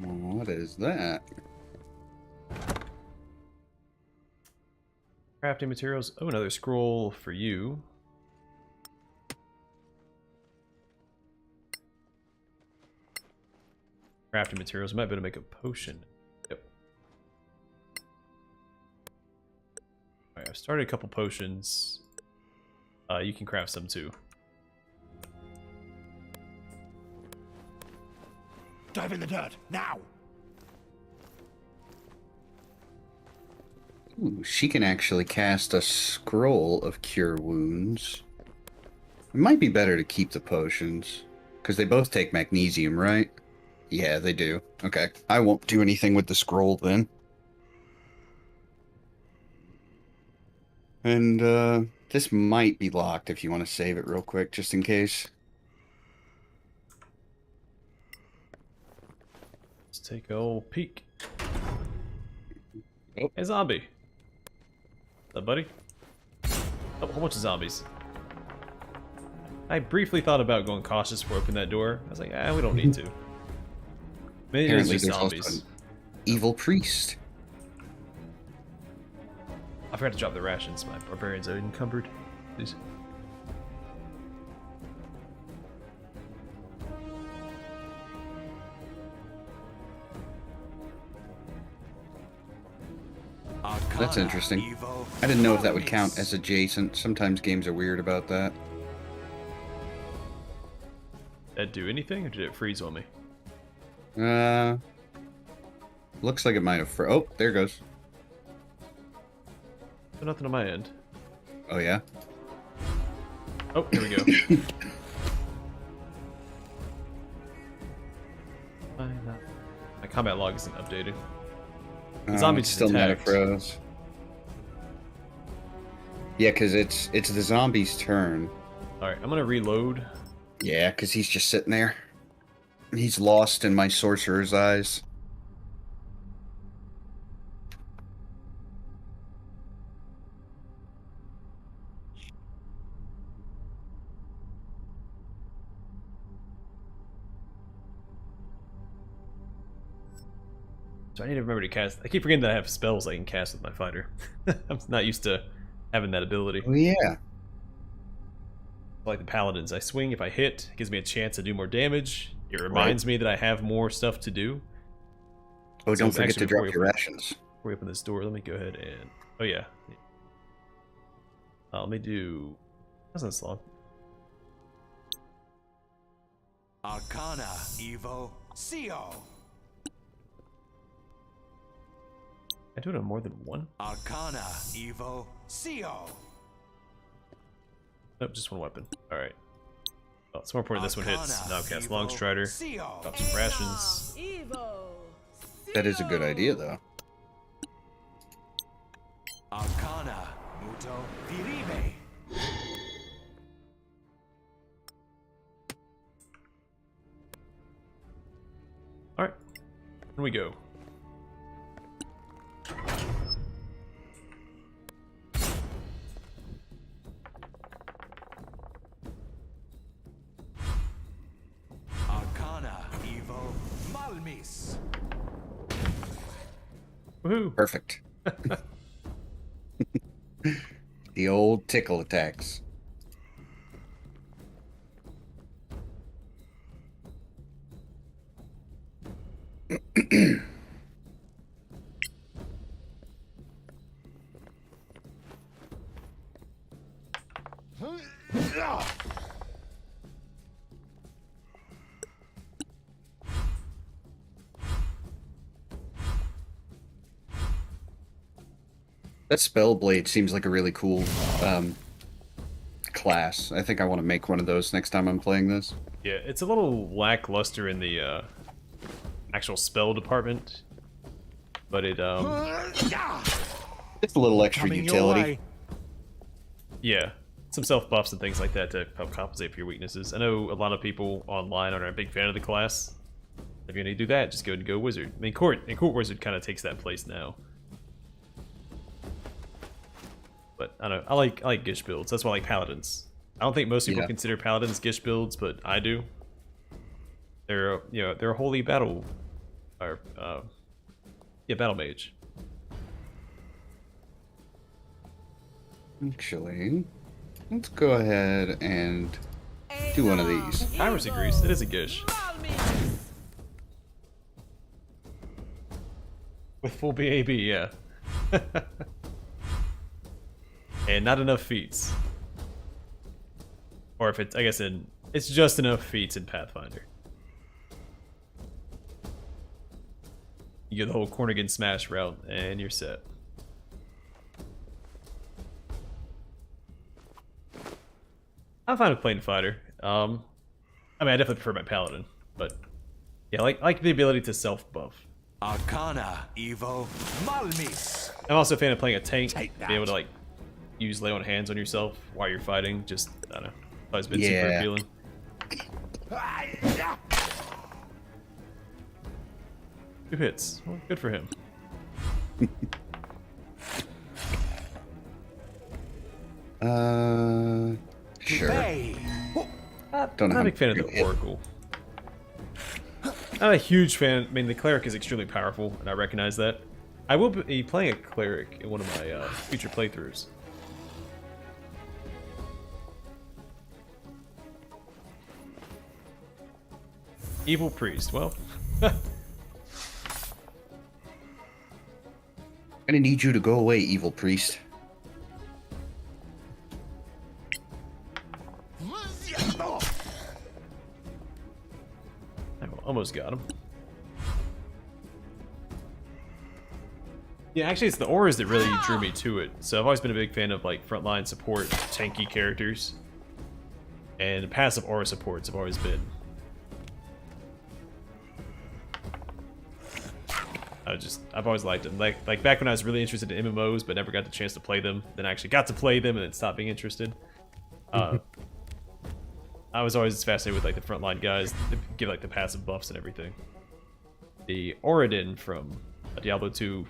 What is that? Crafting materials. Oh, another scroll for you. Crafting materials. Might be able to make a potion. Yep. Alright, I've started a couple potions. You can craft some too. Dive in the dirt, now! Ooh, she can actually cast a scroll of cure wounds. It might be better to keep the potions, because they both take magnesium, right? Yeah, they do. Okay, I won't do anything with the scroll then. And, this might be locked if you want to save it real quick, just in case. Let's take a old peek. Oh. Hey, zombie. What's up, buddy? Oh, a whole bunch of zombies. I briefly thought about going cautious before opening that door. I was like, we don't need to. Maybe it's Apparently just there's also zombies. an evil priest. I forgot to drop the rations. My barbarians are encumbered. Please. That's interesting. I didn't know if that would count as adjacent. Sometimes games are weird about that. Did that do anything, or did it freeze on me? Looks like it might have. Oh, there it goes. Nothing on my end. Oh yeah. Oh, here we go. My combat log isn't updated. The zombie it's just still not a attacked. froze. Yeah, because it's the zombie's turn. Alright, I'm gonna reload. Yeah, because he's just sitting there. He's lost in my sorcerer's eyes. So I need to remember to cast. I keep forgetting that I have spells I can cast with my fighter. I'm not used to having that ability. Oh yeah. Like the paladins, I swing. If I hit, it gives me a chance to do more damage. It reminds me that I have more stuff to do. Oh, So don't forget actually, to drop before your we- rations. Before we open this door, let me go ahead and. Oh yeah. Let me do. That's not slow. Arcana, Evo, CO. I do it on more than one. Arcana, Evo, CO. Nope, just one weapon. All right. Well, it's more important this one hits. Now cast Long Strider. CO. Drop some rations. That is a good idea, though. Arcana, Muto, Diribe. All right. Here we go. Arcana, Evo, Malmis. Woohoo! Perfect. The old tickle attacks. That spell blade seems like a really cool class. I think I want to make one of those next time I'm playing this. Yeah, it's a little lackluster in the actual spell department, but it It's a little extra Coming your utility. way. yeah, some self buffs and things like that to help compensate for your weaknesses. I know a lot of people online aren't a big fan of the class. If you're gonna do that, just go ahead and go wizard. I mean, court wizard kind of takes that place now. But I don't know. I like Gish builds. That's why I like paladins. I don't think most people Yeah. consider paladins Gish builds, but I do. They're they're a holy battle Or, yeah, battle mage. Actually, let's go ahead and do one of these. Piracy Grease, it is a Gish. With full BAB, yeah. And not enough feats. Or if it's, I guess it's just enough feats in Pathfinder. You get the whole Cornigan smash route, and you're set. I'm fine with playing fighter. I mean, I definitely prefer my paladin, but yeah, like the ability to self buff. Arcana Evo Malmis. I'm also a fan of playing a tank, Take that. be able to like use lay on hands on yourself while you're fighting. Just I don't know, always been super Yeah. appealing. Two hits, well, good for him. Sure. Bay. Don't know I'm how not a big fan of to the hit. Oracle. I'm a huge fan. I mean, the cleric is extremely powerful, and I recognize that. I will be playing a cleric in one of my future playthroughs. Evil priest. Well, I'm gonna need you to go away, evil priest. I almost got him. Yeah, actually, it's the auras that really drew me to it. So I've always been a big fan of like frontline support, tanky characters, and passive aura supports have always been. I've always liked them. Like back when I was really interested in MMOs, but never got the chance to play them. Then I actually got to play them, and then stopped being interested. I was always fascinated with like the frontline guys that give like the passive buffs and everything. The Oradin from Diablo 2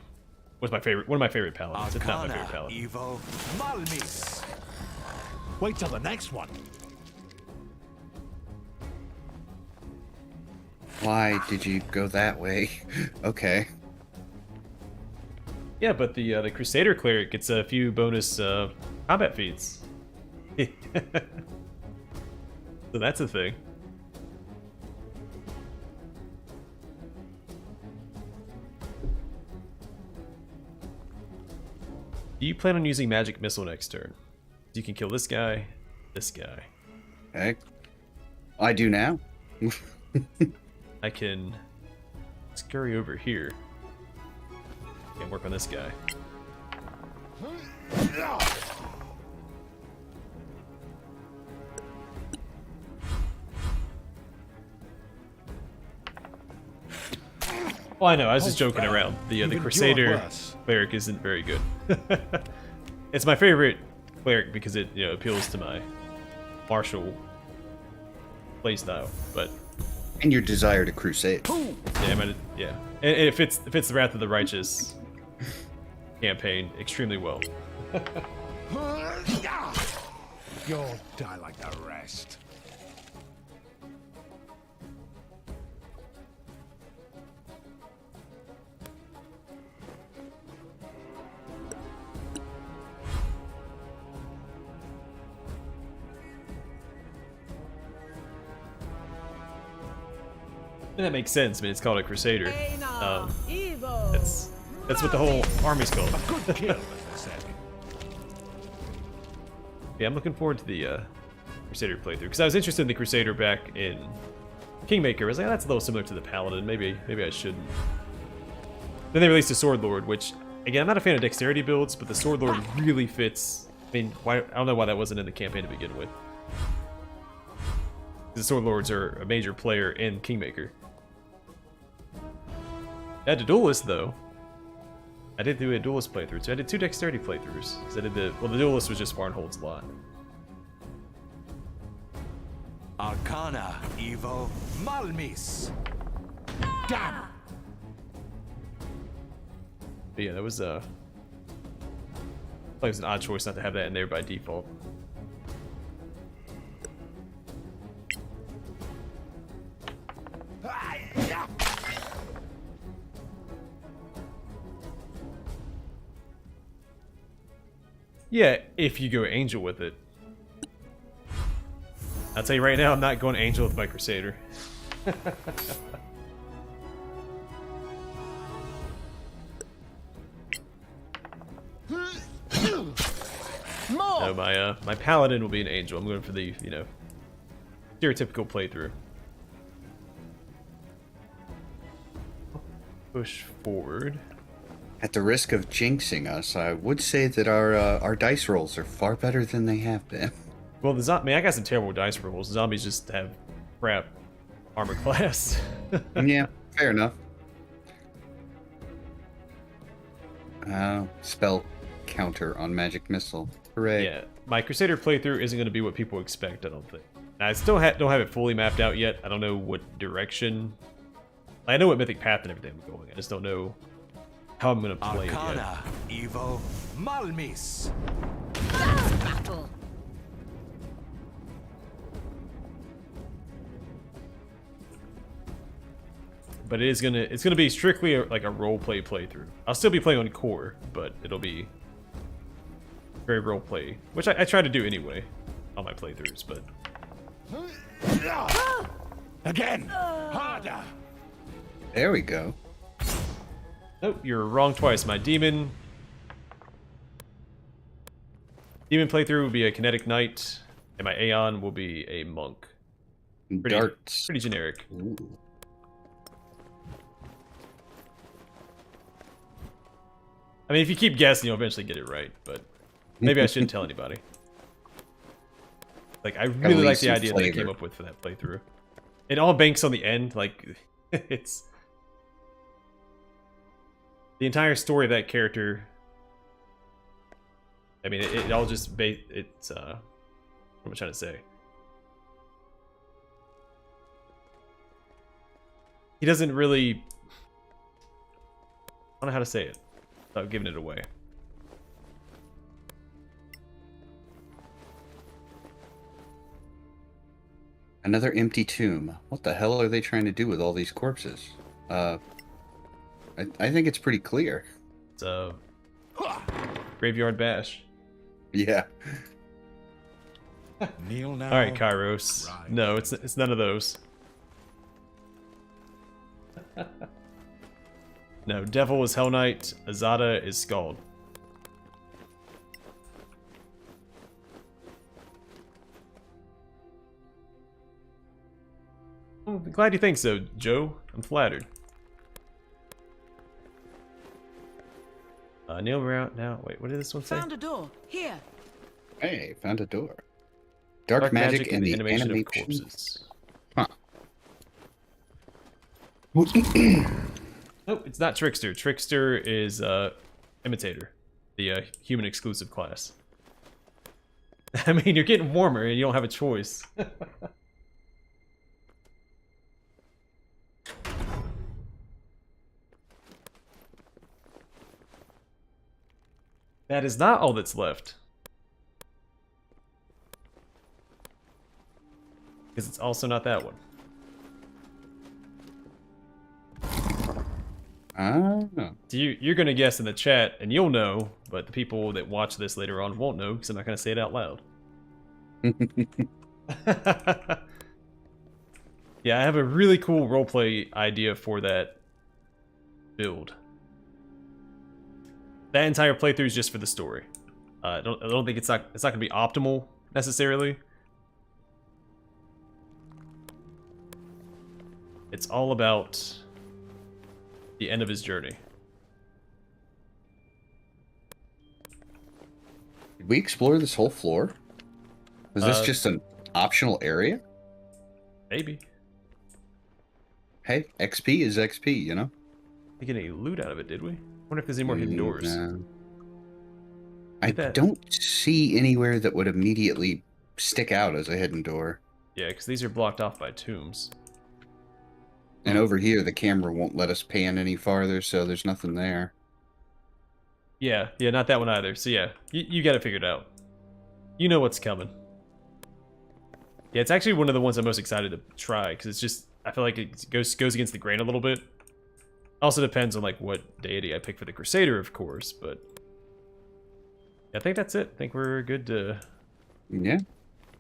was my favorite, one of my favorite paladins. If not my favorite Arcana paladin. Evo Malmis. Wait till the next one. Why did you go that way? Okay. Yeah, but the Crusader cleric gets a few bonus combat feats. So that's a thing. Do you plan on using magic missile next turn? You can kill this guy, this guy. Okay. I do now. I can scurry over here and work on this guy. Well, I know, I was just joking around. The Crusader cleric isn't very good. It's my favorite cleric because it appeals to my martial playstyle, but And your desire to crusade. yeah, and it fits the Wrath of the Righteous campaign extremely well. You'll die like the rest. And that makes sense. I mean, it's called a Crusader. Evil. That's what the whole army's called. Good kill, as they say. Yeah, I'm looking forward to the Crusader playthrough because I was interested in the Crusader back in Kingmaker. I was like, oh, that's a little similar to the Paladin. Maybe I shouldn't. Then they released a Sword Lord, which again, I'm not a fan of dexterity builds, but the Sword Lord really fits. I mean, I don't know why that wasn't in the campaign to begin with. The Sword Lords are a major player in Kingmaker. At the Duelist, though, I did do a Duelist playthrough, so I did 2 dexterity playthroughs. Because I did the Duelist was just Farnhold's Lot. Arcana Evo Malmis. Damn! But yeah, that was it was an odd choice not to have that in there by default. Yeah, if you go Angel with it. I'll tell you right now, I'm not going Angel with my Crusader. No, my Paladin will be an Angel. I'm going for the, you know, stereotypical playthrough. Push forward. At the risk of jinxing us, I would say that our dice rolls are far better than they have been. Well, I mean, I got some terrible dice rolls. Zombies just have crap armor class. Yeah, fair enough. Spell counter on magic missile. Hooray. Yeah, my Crusader playthrough isn't going to be what people expect, I don't think. I still don't have it fully mapped out yet. I don't know what direction. I know what mythic path and everything I'm going. I just don't know how I'm going to play Arcana, Evo, Malmis. That's battle. But it's gonna be strictly like a roleplay playthrough. I'll still be playing on core, but it'll be very roleplay, which I try to do anyway on my playthroughs. But Again! Harder! There we go. nope, you're wrong twice. My demon playthrough will be a kinetic knight, and my Aeon will be a monk. Darts. Pretty generic. Ooh. I mean, if you keep guessing, you'll eventually get it right, but maybe I shouldn't tell anybody. Like, I really like the idea that I came up with for that playthrough. It all banks on the end, like, it's... The entire story of that character... I mean, it all just... It's, what am I trying to say? He doesn't really... I don't know how to say it without giving it away. Another empty tomb. What the hell are they trying to do with all these corpses? I think it's pretty clear. It's a graveyard bash. Yeah. Kneel now. All right, Kairos. Right. No, it's none of those. No, Devil is Hell Knight. Azada is Scald. Oh, I'm glad you think so, Joe. I'm flattered. Kneel around now. Wait, what did this one say? Found a door. Here. Hey, found a door. Dark magic and the animation of corpses. Huh. Nope, it's not Trickster. Trickster is Imitator, the human exclusive class. I mean, you're getting warmer and you don't have a choice. That is not all that's left. Because it's also not that one. Oh. So you're going to guess in the chat, and you'll know, but the people that watch this later on won't know, because I'm not going to say it out loud. Yeah, I have a really cool roleplay idea for that build. That entire playthrough is just for the story. I don't think it's not going to be optimal necessarily. It's all about the end of his journey. Did we explore this whole floor? Was this just an optional area? Maybe. Hey, XP is XP, you know? We get any loot out of it, did we? I wonder if there's any more hidden doors. I don't see anywhere that would immediately stick out as a hidden door. Yeah, because these are blocked off by tombs. And over here, the camera won't let us pan any farther, so there's nothing there. Yeah, not that one either. So yeah, you got it figured out. You know what's coming. Yeah, it's actually one of the ones I'm most excited to try, because it's just, I feel like it goes against the grain a little bit. Also depends on like what deity I pick for the Crusader, of course, but I think that's it. I think we're good to Yeah.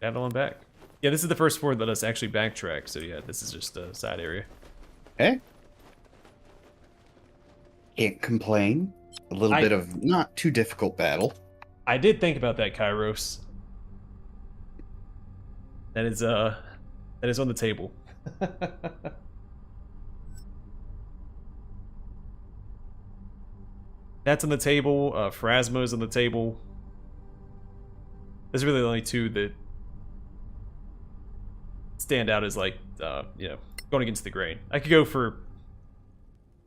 add on back. Yeah, this is the first floor that let us actually backtrack, so yeah, this is just a side area. Hey. Can't complain. A little bit of not too difficult battle. I did think about that, Kairos. That is on the table. That's on the table. Phrasma's on the table. There's really the only two that stand out as like, you know, going against the grain. I could go for.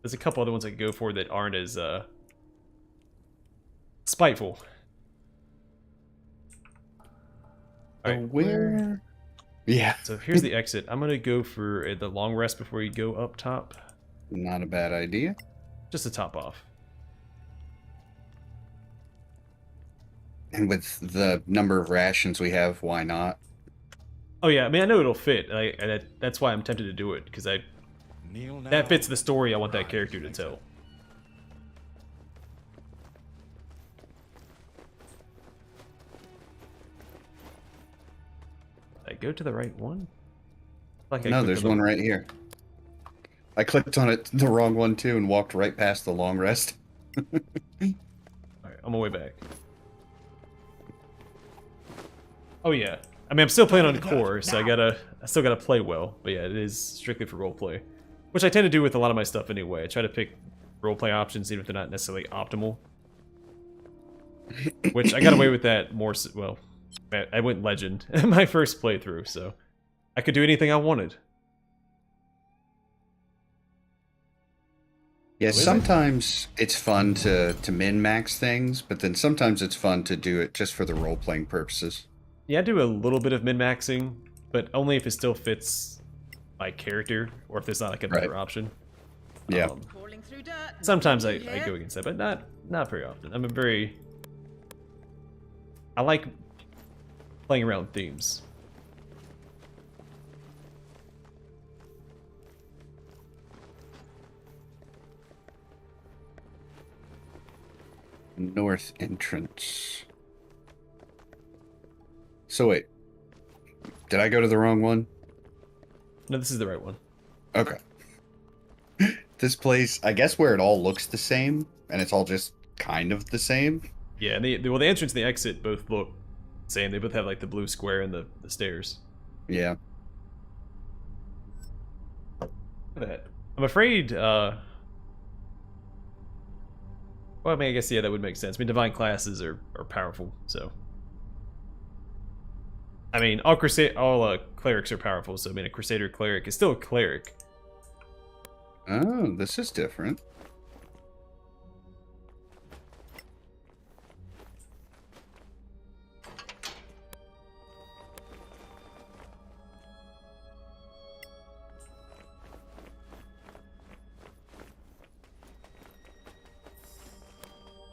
There's a couple other ones I could go for that aren't as spiteful. All right, Where? Yeah. So here's the exit. I'm gonna go for the long rest before you go up top. Not a bad idea. Just to top off. And with the number of rations we have, why not? Oh yeah, I mean I know it'll fit. That's why I'm tempted to do it because that fits the story I want that character to tell. Did I go to the right one? Like No, there's one right here. I clicked on it, the wrong one too, and walked right past the long rest. Alright, on my way back. Oh yeah. I mean I'm still playing on core, so I still gotta play well. But yeah, it is strictly for roleplay. Which I tend to do with a lot of my stuff anyway. I try to pick roleplay options even if they're not necessarily optimal. Which I got away with that more well. I went legend in my first playthrough, so I could do anything I wanted. Yeah, sometimes it's fun to min-max things, but then sometimes it's fun to do it just for the role-playing purposes. Yeah, I do a little bit of min-maxing, but only if it still fits my character, or if there's not like a better option. Yeah. Crawling through dirt. Sometimes I go against that, but not very often. I like playing around themes. North entrance. So wait. Did I go to the wrong one? No, this is the right one. Okay. This place, I guess where it all looks the same, and it's all just kind of the same. Yeah, and the entrance and the exit both look the same. They both have like the blue square and the stairs. Yeah. Look at that. I'm afraid, well, I mean, I guess, yeah, that would make sense. I mean, divine classes are powerful, so. I mean, all clerics are powerful, so I mean, a Crusader cleric is still a cleric. Oh, this is different.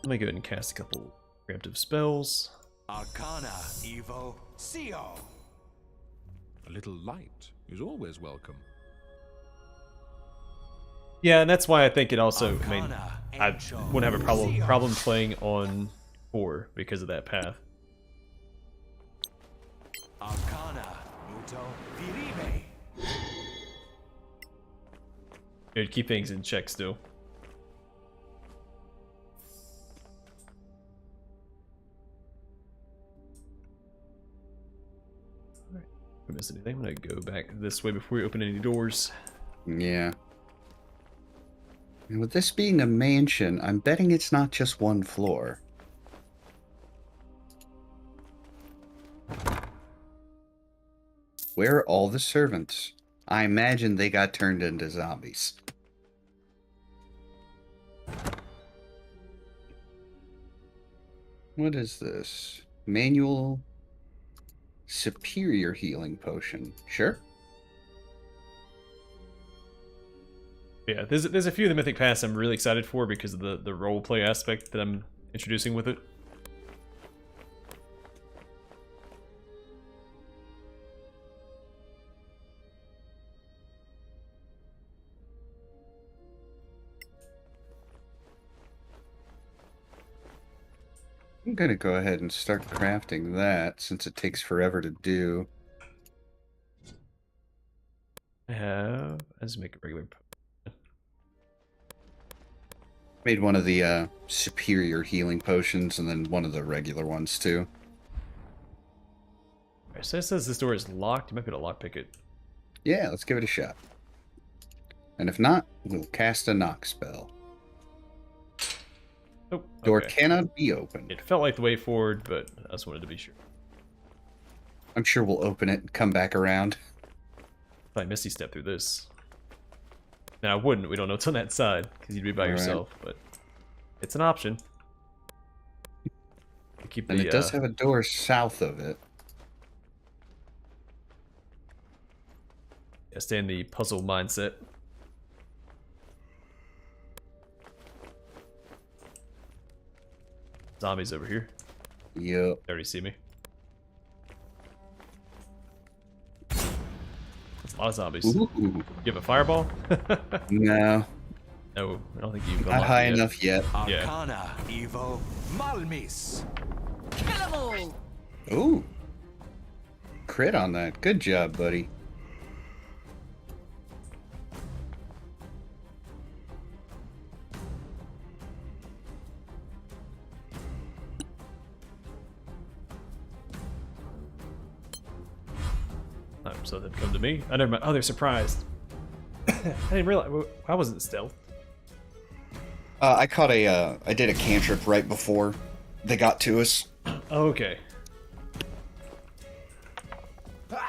Let me go ahead and cast a couple preemptive spells. Arcana, Evo, Seo. A little light is always welcome. Yeah, and that's why I think it also, I mean, Arcana, I Ancho, wouldn't have a Seo. problem playing on 4 because of that path. Arcana, Muto, Viribe. It would keep things in check still. Alright, if I miss anything, I'm gonna go back this way before we open any doors. Yeah. And with this being a mansion, I'm betting it's not just one floor. Where are all the servants? I imagine they got turned into zombies. What is this? Manual superior healing potion. Sure. Yeah, there's a few of the Mythic Paths I'm really excited for because of the roleplay aspect that I'm introducing with it. I'm gonna go ahead and start crafting that since it takes forever to do. I just make a regular. Made one of the superior healing potions and then one of the regular ones too. Alright, so it says this door is locked. You might be able to lockpick it. Yeah, let's give it a shot. And if not, we'll cast a knock spell. Oh, Door okay. cannot be opened. It felt like the way forward, but I just wanted to be sure. I'm sure we'll open it and come back around. Probably Misty step through this. Now I wouldn't. We don't know what's on that side because you'd be by yourself, but it's an option. Keep And it does have a door south of it. Yeah, stay in the puzzle mindset. Zombies over here. Yep. They already see me. That's a lot of zombies. Ooh. You have a fireball? No, No, I don't think you've not unlocked high it yet. enough yet. Yeah. Arcana Evo Malmis. Kill 'em all. Ooh. Crit on that. Good job, buddy. Oh, so they've come to me. I never mind. Oh, they're surprised. I didn't realize. I wasn't stealth. I caught I did a cantrip right before they got to us. Oh, okay.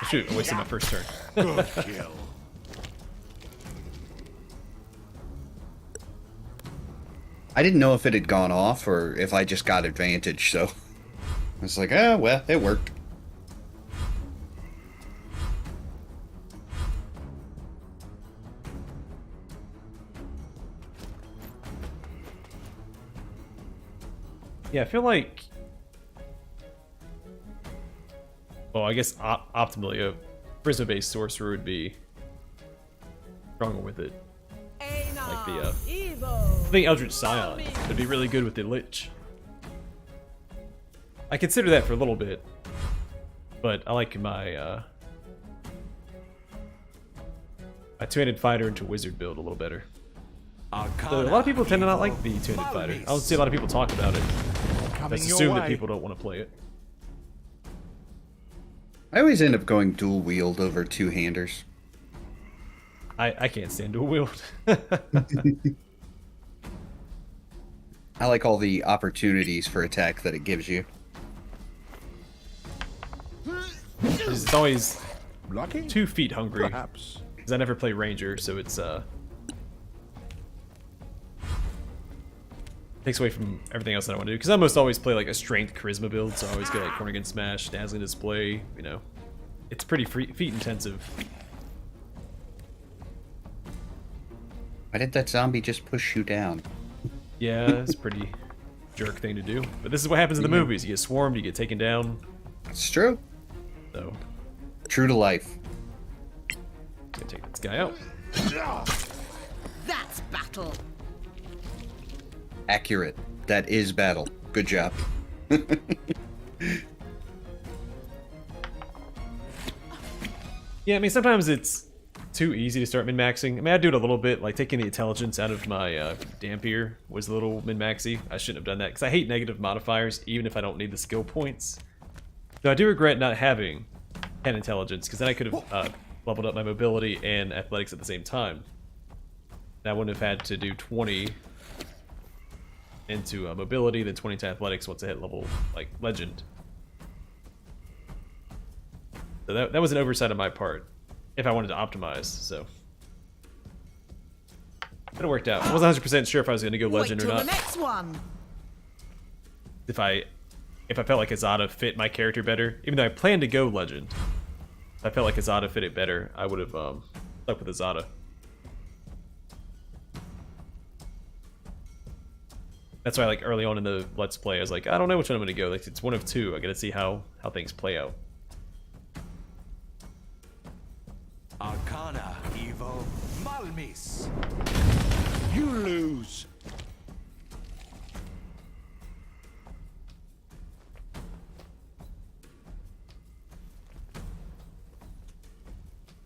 Shoot, I wasted my first turn. Good kill. I didn't know if it had gone off or if I just got advantage, so I was like, oh, well, it worked. Yeah, I feel like. Well, I guess optimally, a prisma-based sorcerer would be stronger with it. Like the, I think Eldritch Scion would be really good with the Lich. I consider that for a little bit, but I like my my two-handed fighter into wizard build a little better. So a lot of people tend to not like the two-handed fighter. I don't see a lot of people talk about it. Coming Let's your assume that way. people don't want to play it. I always end up going dual wield over two-handers. I can't stand dual wield. I like all the opportunities for attack that it gives you. It's always Lucky? 2 feet hungry. Perhaps. Because I never play ranger, so it's takes away from everything else that I want to do. Because I almost always play like a strength charisma build, so I always get like corner against smash, dazzling display. You know, it's pretty feat intensive. Why did that zombie just push you down? Yeah, it's a pretty jerk thing to do. But this is what happens in the movies. You get swarmed, you get taken down. It's true. So, True to life. gonna take this guy out. That's battle. Accurate. That is battle. Good job. Yeah, I mean, sometimes it's too easy to start min-maxing. I mean, I do it a little bit, like taking the intelligence out of my Dampier was a little min-maxy. I shouldn't have done that, because I hate negative modifiers, even if I don't need the skill points. So I do regret not having 10 intelligence, because then I could have leveled up my mobility and athletics at the same time. And I wouldn't have had to do 20 into mobility, then 20 to athletics once I hit level, like, legend. So that was an oversight on my part, if I wanted to optimize, so. But it worked out. I wasn't 100% sure if I was going to go legend Wait or till not. the next one. If I felt like Azada fit my character better, even though I planned to go legend, if I felt like Azada fit it better, I would have stuck with Azada. That's why, like, early on in the Let's Play, I was like, I don't know which one I'm going to go. Like, it's one of two. I got to see how things play out. Arcana Evo Malmis. You lose.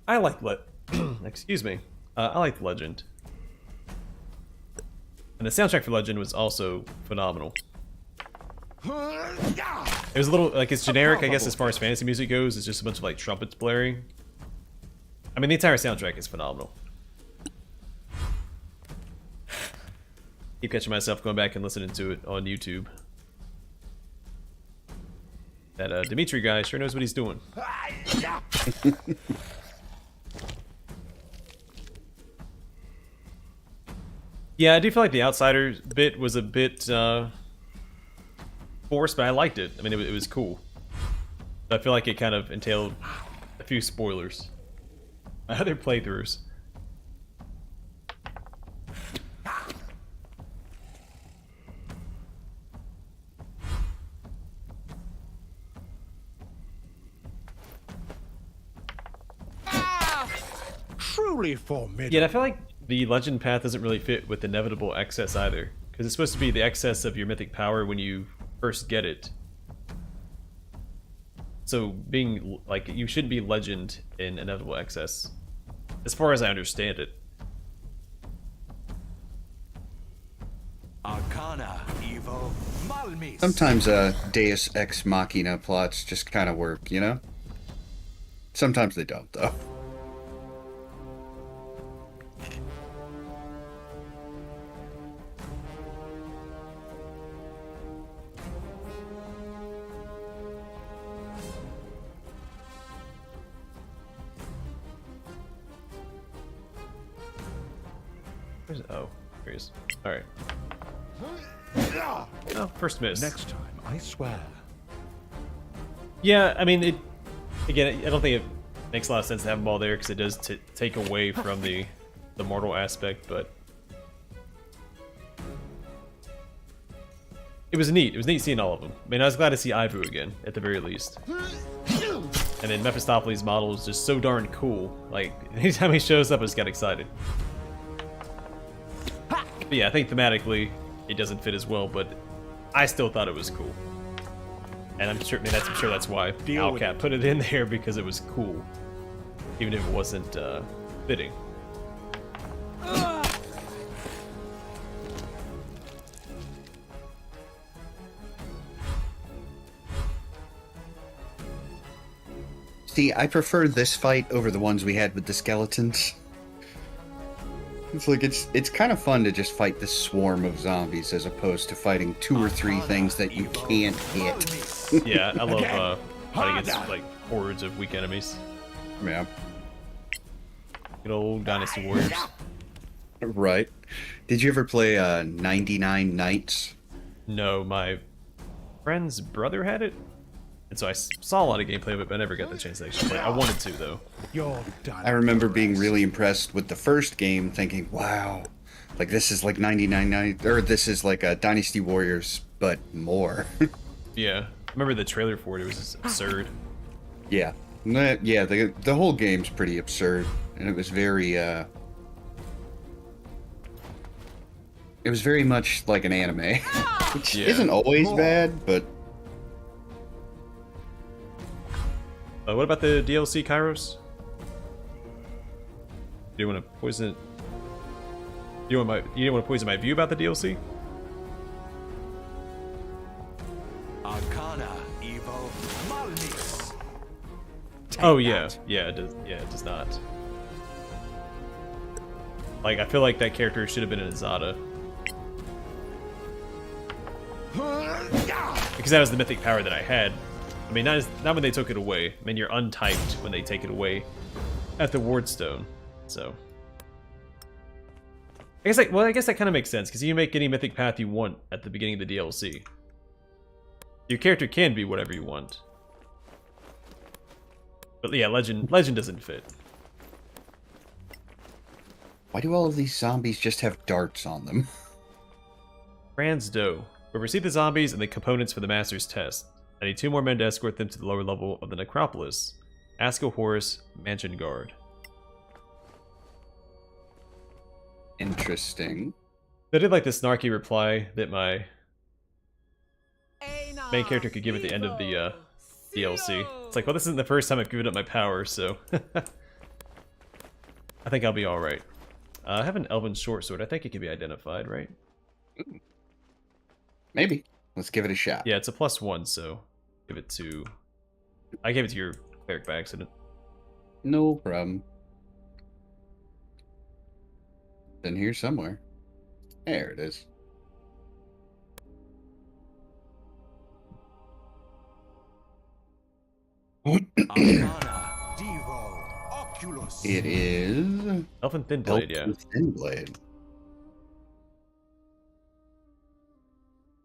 I like excuse me. I liked Legend. And the soundtrack for Legend was also phenomenal. It was a little, like, it's generic, I guess, as far as fantasy music goes. It's just a bunch of, like, trumpets blaring. I mean, the entire soundtrack is phenomenal. Keep catching myself going back and listening to it on YouTube. That Dimitri guy sure knows what he's doing. Yeah, I do feel like the Outsiders bit was a bit forced, but I liked it. I mean, it was cool. But I feel like it kind of entailed a few spoilers. My other playthroughs. Truly formidable. Yeah, I feel like the legend path doesn't really fit with inevitable excess either, because it's supposed to be the excess of your mythic power when you first get it. So being like, you shouldn't be legend in inevitable excess, as far as I understand it. Arcana Evo Malmis. Sometimes Deus Ex Machina plots just kind of work, you know? Sometimes they don't, though. Oh, here he is. Alright. Oh, first miss. Next time, I swear. Yeah, I mean, again, I don't think it makes a lot of sense to have them all there, because it does take away from the mortal aspect, but... It was neat. It was neat seeing all of them. I mean, I was glad to see Ivu again, at the very least. And then Mephistopheles' model is just so darn cool. Like, anytime he shows up, I just got excited. But yeah, I think thematically it doesn't fit as well, but I still thought it was cool. And I'm sure that's why Alcat put it in there, because it was cool, even if it wasn't fitting. See, I prefer this fight over the ones we had with the skeletons. It's like it's kind of fun to just fight this swarm of zombies as opposed to fighting 2 or 3 things that you can't hit. Yeah, I love fighting against like hordes of weak enemies. Yeah. Good old Dynasty Warriors. Right. Did you ever play 99 Nights? No, my friend's brother had it, and so I saw a lot of gameplay of it, but I never got the chance to actually play it. I wanted to, though. I remember being really impressed with the first game, thinking, wow, like this is like 99 Nights, or this is like a Dynasty Warriors, but more. Yeah, I remember the trailer for it. It was just absurd. Yeah. Yeah, the whole game's pretty absurd, and it was very, it was very much like an anime, which isn't always bad, but... What about the DLC, Kairos? Do you want to poison? You didn't want to poison my view about the DLC? Arcana Evo Malmis. Oh yeah, yeah, it does. Yeah, it does not. Like, I feel like that character should have been in Azada, because that was the mythic power that I had. I mean, not when they took it away. I mean, you're untyped when they take it away at the Wardstone. So, I guess that kind of makes sense, because you can make any mythic path you want at the beginning of the DLC. Your character can be whatever you want. But yeah, Legend doesn't fit. Why do all of these zombies just have darts on them? Franz Doe. Oversee the zombies and the components for the Master's test. I need 2 more men to escort them to the lower level of the Necropolis. Ask a Horus, Mansion Guard. Interesting. I did like the snarky reply that my main character could give at the end of the DLC. It's like, well, this isn't the first time I've given up my power, so... I think I'll be alright. I have an elven short sword. I think it can be identified, right? Maybe. Let's give it a shot. Yeah, it's a +1, so give it to... I gave it to your cleric by accident. No problem. Been here somewhere. There it is. Arcana, Devo, Oculus. It is Elven Thin Blade, yeah. Elven Thin Blade.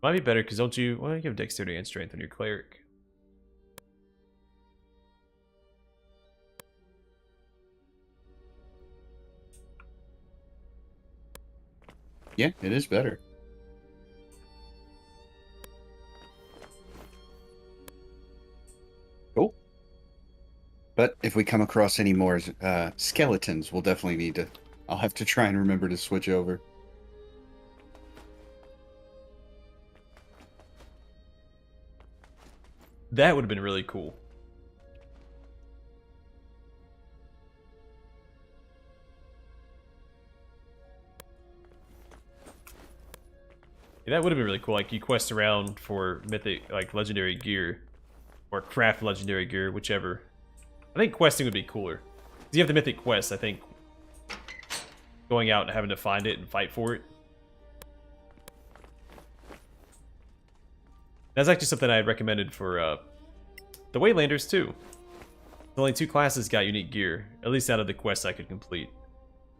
Might be better, because don't you... Well, you have dexterity and strength on your cleric. Yeah, it is better. Cool. But if we come across any more skeletons, we'll definitely need to... I'll have to try and remember to switch over. That would have been really cool. Yeah, that would have been really cool. Like, you quest around for mythic, like, legendary gear. Or craft legendary gear, whichever. I think questing would be cooler. Because you have the mythic quest, I think. Going out and having to find it and fight for it. That's actually something I had recommended for the Waylanders, too. Only 2 classes got unique gear. At least out of the quests I could complete.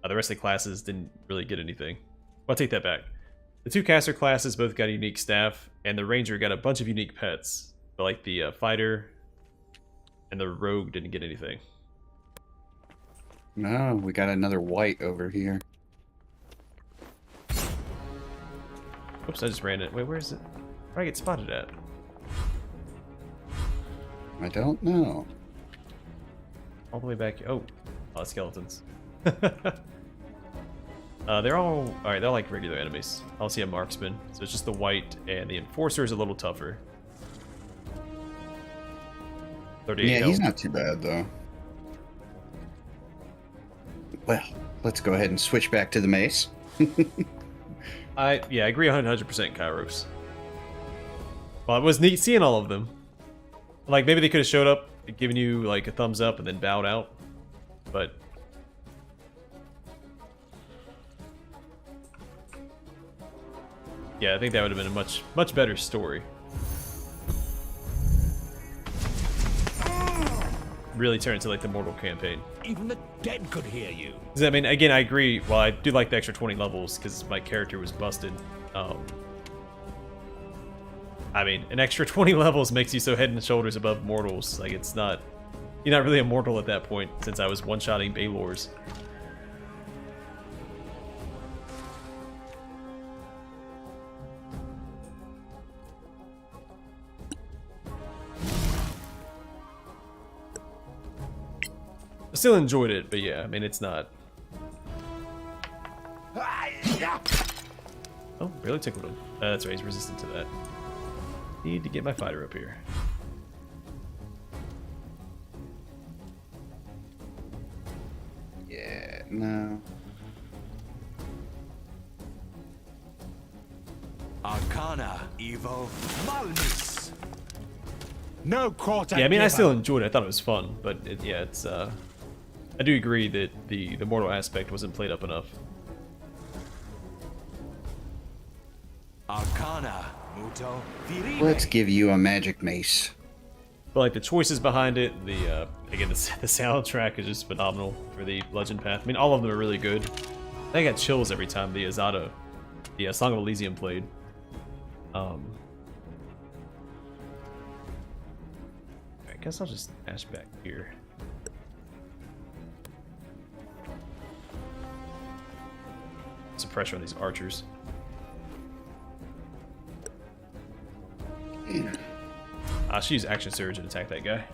The rest of the classes didn't really get anything. Well, I'll take that back. The 2 caster classes both got a unique staff, and the ranger got a bunch of unique pets. But like the fighter and the rogue didn't get anything. No, we got another white over here. Oops, I just ran it. Wait, where is it? Where did I get spotted at? I don't know. All the way back. Oh, skeletons. They're all alright. They're like regular enemies. I don't see a marksman, so it's just the white, and the enforcer is a little tougher. 38 Yeah, health. he's not too bad though. Well, let's go ahead and switch back to the mace. I agree 100% Kairos. Well, it was neat seeing all of them. Like, maybe they could have showed up, given you like a thumbs up, and then bowed out. But yeah, I think that would have been a much better story. Really turn into like the Mortal campaign. Even the dead could hear you. 'Cause, I mean, again, I agree. Well, I do like the extra 20 levels because my character was busted. I mean, an extra 20 levels makes you so head and shoulders above mortals. Like, it's not... You're not really a mortal at that point, since I was one-shotting Baylors. I still enjoyed it, but yeah, I mean, it's not... Oh, barely tickled him. That's right, he's resistant to that. Need to get my fighter up here. Yeah, no. Arcana, Evo, Malmis. No quarter. Yeah, I mean, I giver. still enjoyed it. I thought it was fun, but yeah, it's I do agree that the mortal aspect wasn't played up enough. Arcana, Muto, Virine. Let's give you a magic mace. But like the choices behind it, the again the soundtrack is just phenomenal for the Legend Path. I mean, all of them are really good. I got chills every time the Azada, the Song of Elysium played. I guess I'll just dash back here. Some pressure on these archers. I should use Action Surge and attack that guy.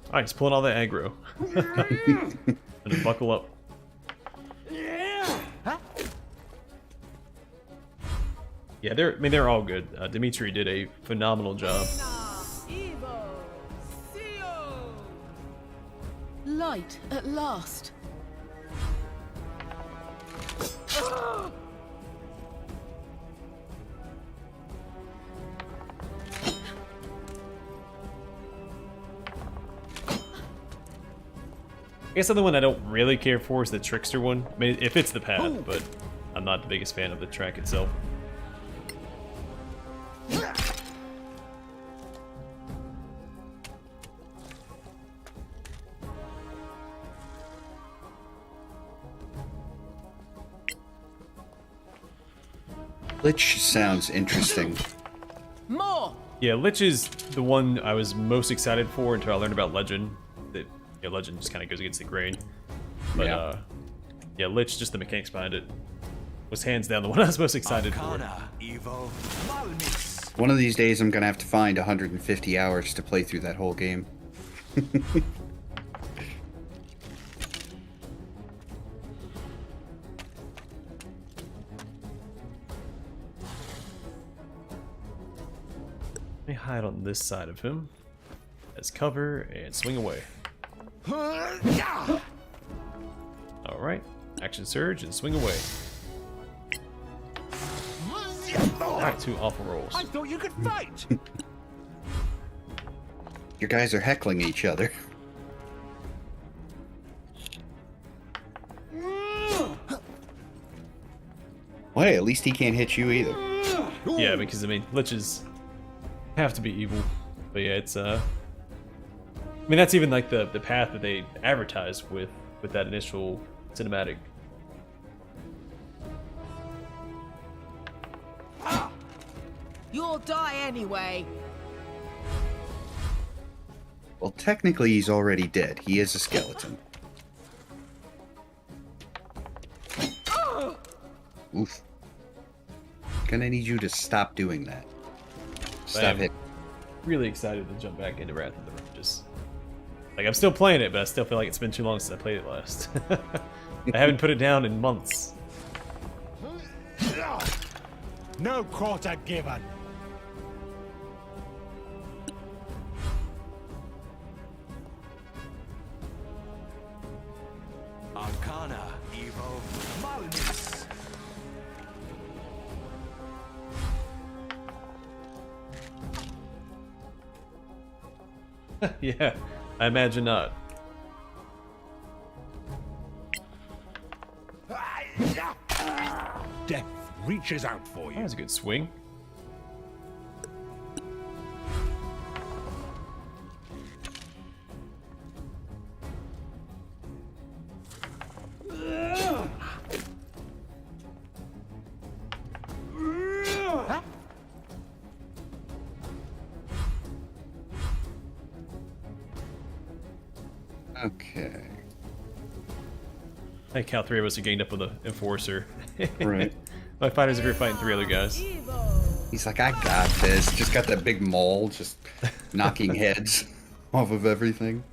Alright, he's pulling all the aggro. And just buckle up. Yeah, they're all good. Dimitri did a phenomenal job. Light at last. I guess the other one I don't really care for is the Trickster one. I mean, it fits the path, but I'm not the biggest fan of the track itself. Lich sounds interesting. More. Yeah, Lich is the one I was most excited for until I learned about Legend. That Legend just kind of goes against the grain. But Yeah. Yeah, Lich, just the mechanics behind it, was hands down the one I was most excited for. Arcana, Evo, Malmis. One of these days I'm gonna have to find 150 hours to play through that whole game. Let me hide on this side of him as cover and swing away. Alright, action surge and swing away. Alright, 2 awful rolls. I thought you could fight. Your guys are heckling each other. Well, hey, at least he can't hit you either. Yeah, because I mean, Liches have to be evil. But yeah, it's I mean, that's even like the path that they advertise with that initial cinematic. You'll die anyway. Well, technically he's already dead. He is a skeleton. Oof. Gonna need you to stop doing that. Stop it. Really excited to jump back into Wrath of the Righteous. Like, I'm still playing it, but I still feel like it's been too long since I played it last. I haven't put it down in months. No quarter given. Arcana, Evo, Malmis. Yeah, I imagine not. Death reaches out for That you. was a good swing. Okay. I think how 3 of us are gained up with an enforcer. Right. My fighters if you're fighting 3 other guys. He's like, I got this. Just got that big maul, just knocking heads off of everything.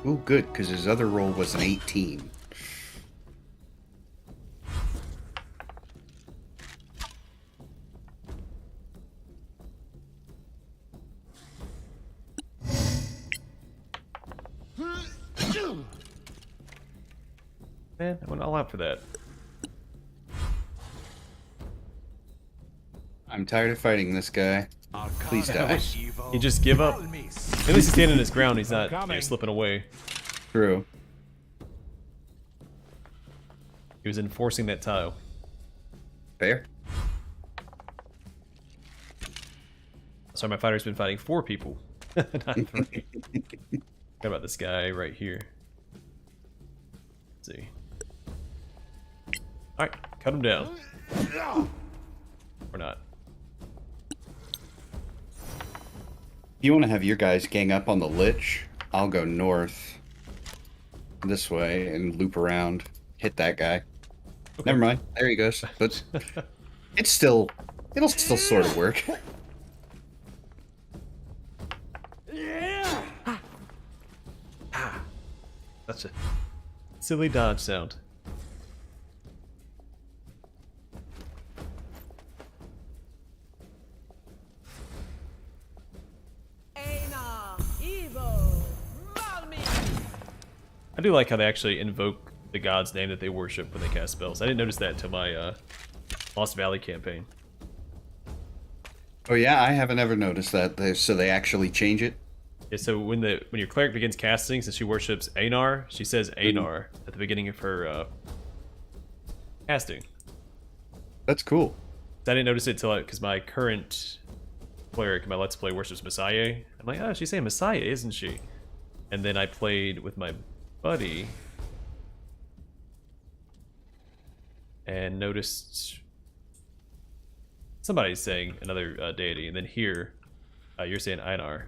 Oh, good, because his other roll was an 18. Man, I went all out for that. I'm tired of fighting this guy. Please die. He just give up. At least he's standing his ground. He's not slipping away. True. He was enforcing that tile. Fair. Sorry, my fighter's been fighting 4 people, not 3. What about this guy right here? Let's see. Alright, cut him down. Or not. If you want to have your guys gang up on the Lich, I'll go north this way and loop around, hit that guy. Okay. Never mind. There he goes. But it'll still sort of work. Let's silly dodge sound. I do like how they actually invoke the god's name that they worship when they cast spells. I didn't notice that until my Lost Valley campaign. Oh yeah, I haven't ever noticed that. So they actually change it. Yeah, so when your cleric begins casting, since she worships Anar, she says Anar at the beginning of her casting. That's cool. I didn't notice it till because my current cleric, my Let's Play, worships Messiah. I'm like, oh, she's saying Messiah, isn't she? And then I played with my buddy and noticed somebody's saying another deity, and then here you're saying Einar.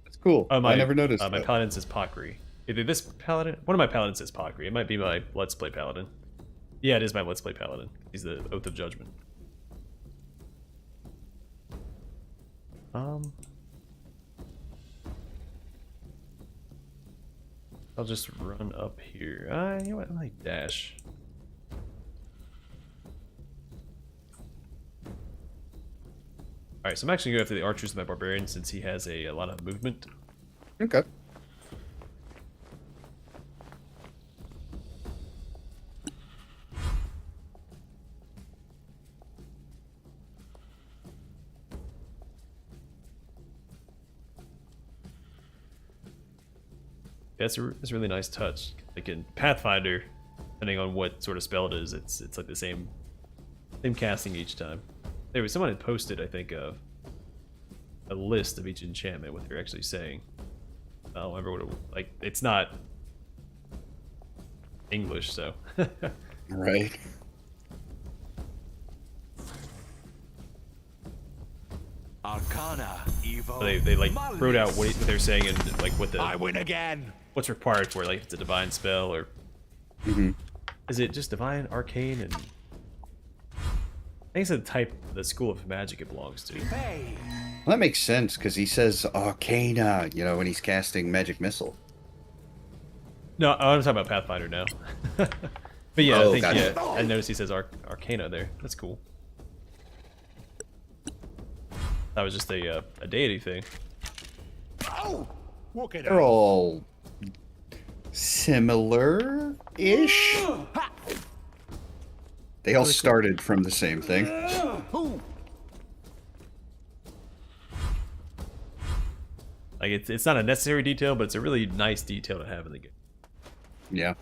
That's cool. Oh, I never noticed my that. paladin says Pakri. Either this paladin, one of my paladins says Pakri. It might be my Let's Play paladin. Yeah, it is my Let's Play paladin. He's the Oath of Judgment. I'll just run up here. You know what? I like dash. Alright, so I'm actually going to go after the archers with my barbarian since he has a lot of movement. Okay. That's a really nice touch. Like in Pathfinder, depending on what sort of spell it is, it's like the same casting each time. Anyway, someone had posted, I think, a list of each enchantment, what they're actually saying. I don't remember what it was. Like, it's not English, so. Right. Arcana, Evo. They like wrote out what they're saying and like what I win again. what's required for it. Like, if it's a divine spell or is it just divine, arcane, and I think it's the type, the school of magic it belongs to. Hey. Well, that makes sense because he says Arcana, you know, when he's casting Magic Missile. No, I'm talking about Pathfinder now. But yeah, Oh, I think gotcha. yeah, I noticed he says Arcana there. That's cool. That was just a deity thing. Oh, walk it They're out. all similar-ish. They all started from the same thing. Like it's not a necessary detail, but it's a really nice detail to have in the game. Yeah.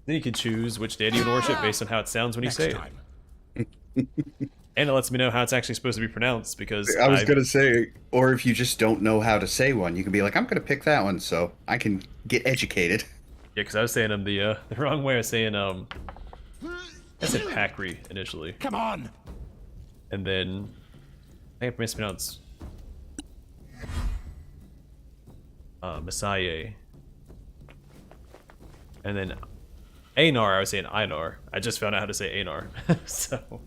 Then you can choose which deity you worship based on how it sounds when you Next say time. it. And it lets me know how it's actually supposed to be pronounced because I was gonna say, or if you just don't know how to say one, you can be like, I'm gonna pick that one so I can get educated. Yeah, because I was saying them the wrong way. I was saying I said Pakri initially, Come on. and then I think I mispronounced Messiah, and then Anar. I was saying Einar. I just found out how to say Anar, so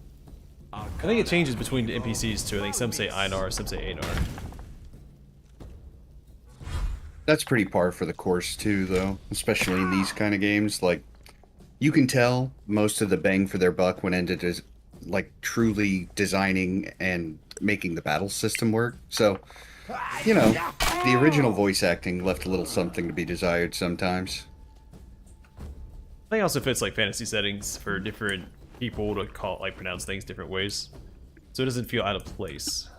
I think it changes between the NPCs too. I think some say Einar, some say Anar. That's pretty par for the course too, though, especially in these kind of games. Like, you can tell most of the bang for their buck went into like truly designing and making the battle system work. So, you know, the original voice acting left a little something to be desired sometimes. I think it also fits like fantasy settings for different people to pronounce things different ways, so it doesn't feel out of place.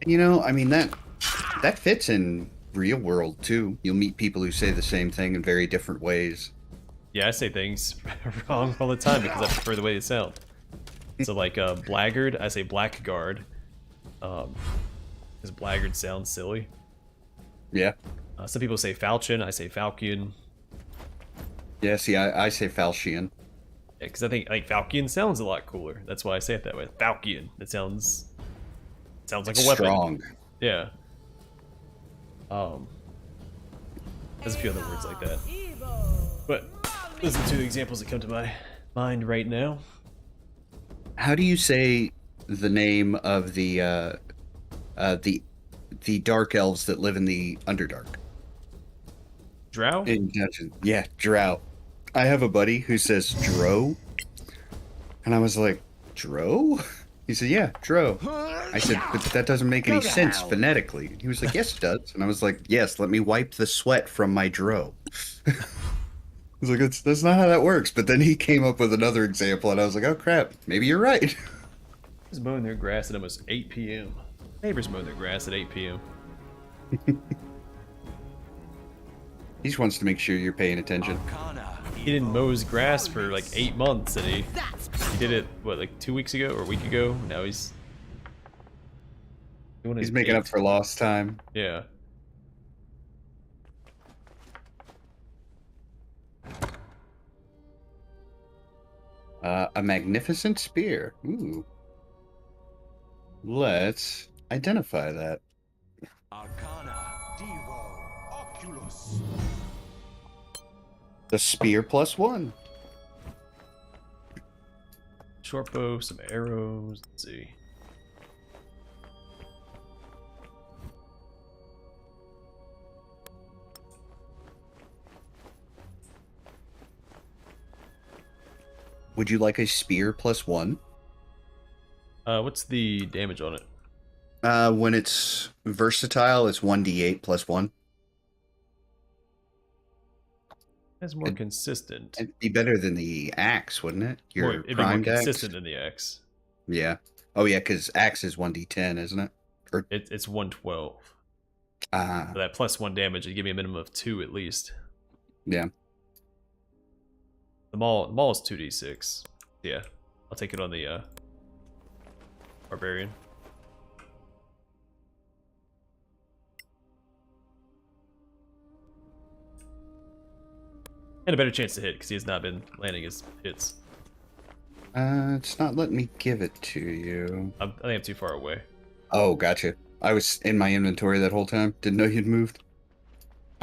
You know, I mean that fits in real world too. You'll meet people who say the same thing in very different ways. Yeah, I say things wrong all the time because I prefer the way they sound. So like blackguard, I say blackguard, because blackguard sounds silly. Yeah. Some people say falchion, I say falcon. Yeah, see, I say Falchion. Yeah, because I think like falcon sounds a lot cooler. That's why I say it that way. Falcon. It sounds like a weapon. Strong. Yeah. There's a few other words like that. But those are the two examples that come to my mind right now. How do you say the name of the dark elves that live in the Underdark? Drow? In Dungeon. Yeah, drow. I have a buddy who says dro, and I was like, dro? He said, yeah, dro. I said, but that doesn't make any sense phonetically. He was like, yes, it does. And I was like, yes, let me wipe the sweat from my dro. I was like, that's not how that works. But then he came up with another example, and I was like, oh crap, maybe you're right. He's mowing their grass at almost 8 p.m. Neighbors mowing their grass at 8 p.m. He just wants to make sure you're paying attention. Arcana, He didn't mow his grass for like 8 months, and he That's did it, what, like 2 weeks ago or a week ago? Now he's doing He's his making up gate. for lost time. Yeah. A magnificent spear. Ooh. Let's identify that. Arcana, Devo, Oculus. The spear +1. Short bow, some arrows. Let's see. Would you like a spear +1? What's the damage on it? When it's versatile, it's 1d8 +1. That's more consistent. It'd be better than the axe, wouldn't it? Your It'd be more primed axe? consistent than the X. Yeah. Oh, yeah, because axe is 1d10, isn't it? Or It's 112. Ah, So that +1 damage would give me a minimum of 2 at least. yeah. The maul is 2d6. Yeah, I'll take it on the barbarian. And a better chance to hit because he has not been landing his hits. It's not letting me give it to you. I think I'm too far away. Oh, gotcha. I was in my inventory that whole time. Didn't know you'd moved.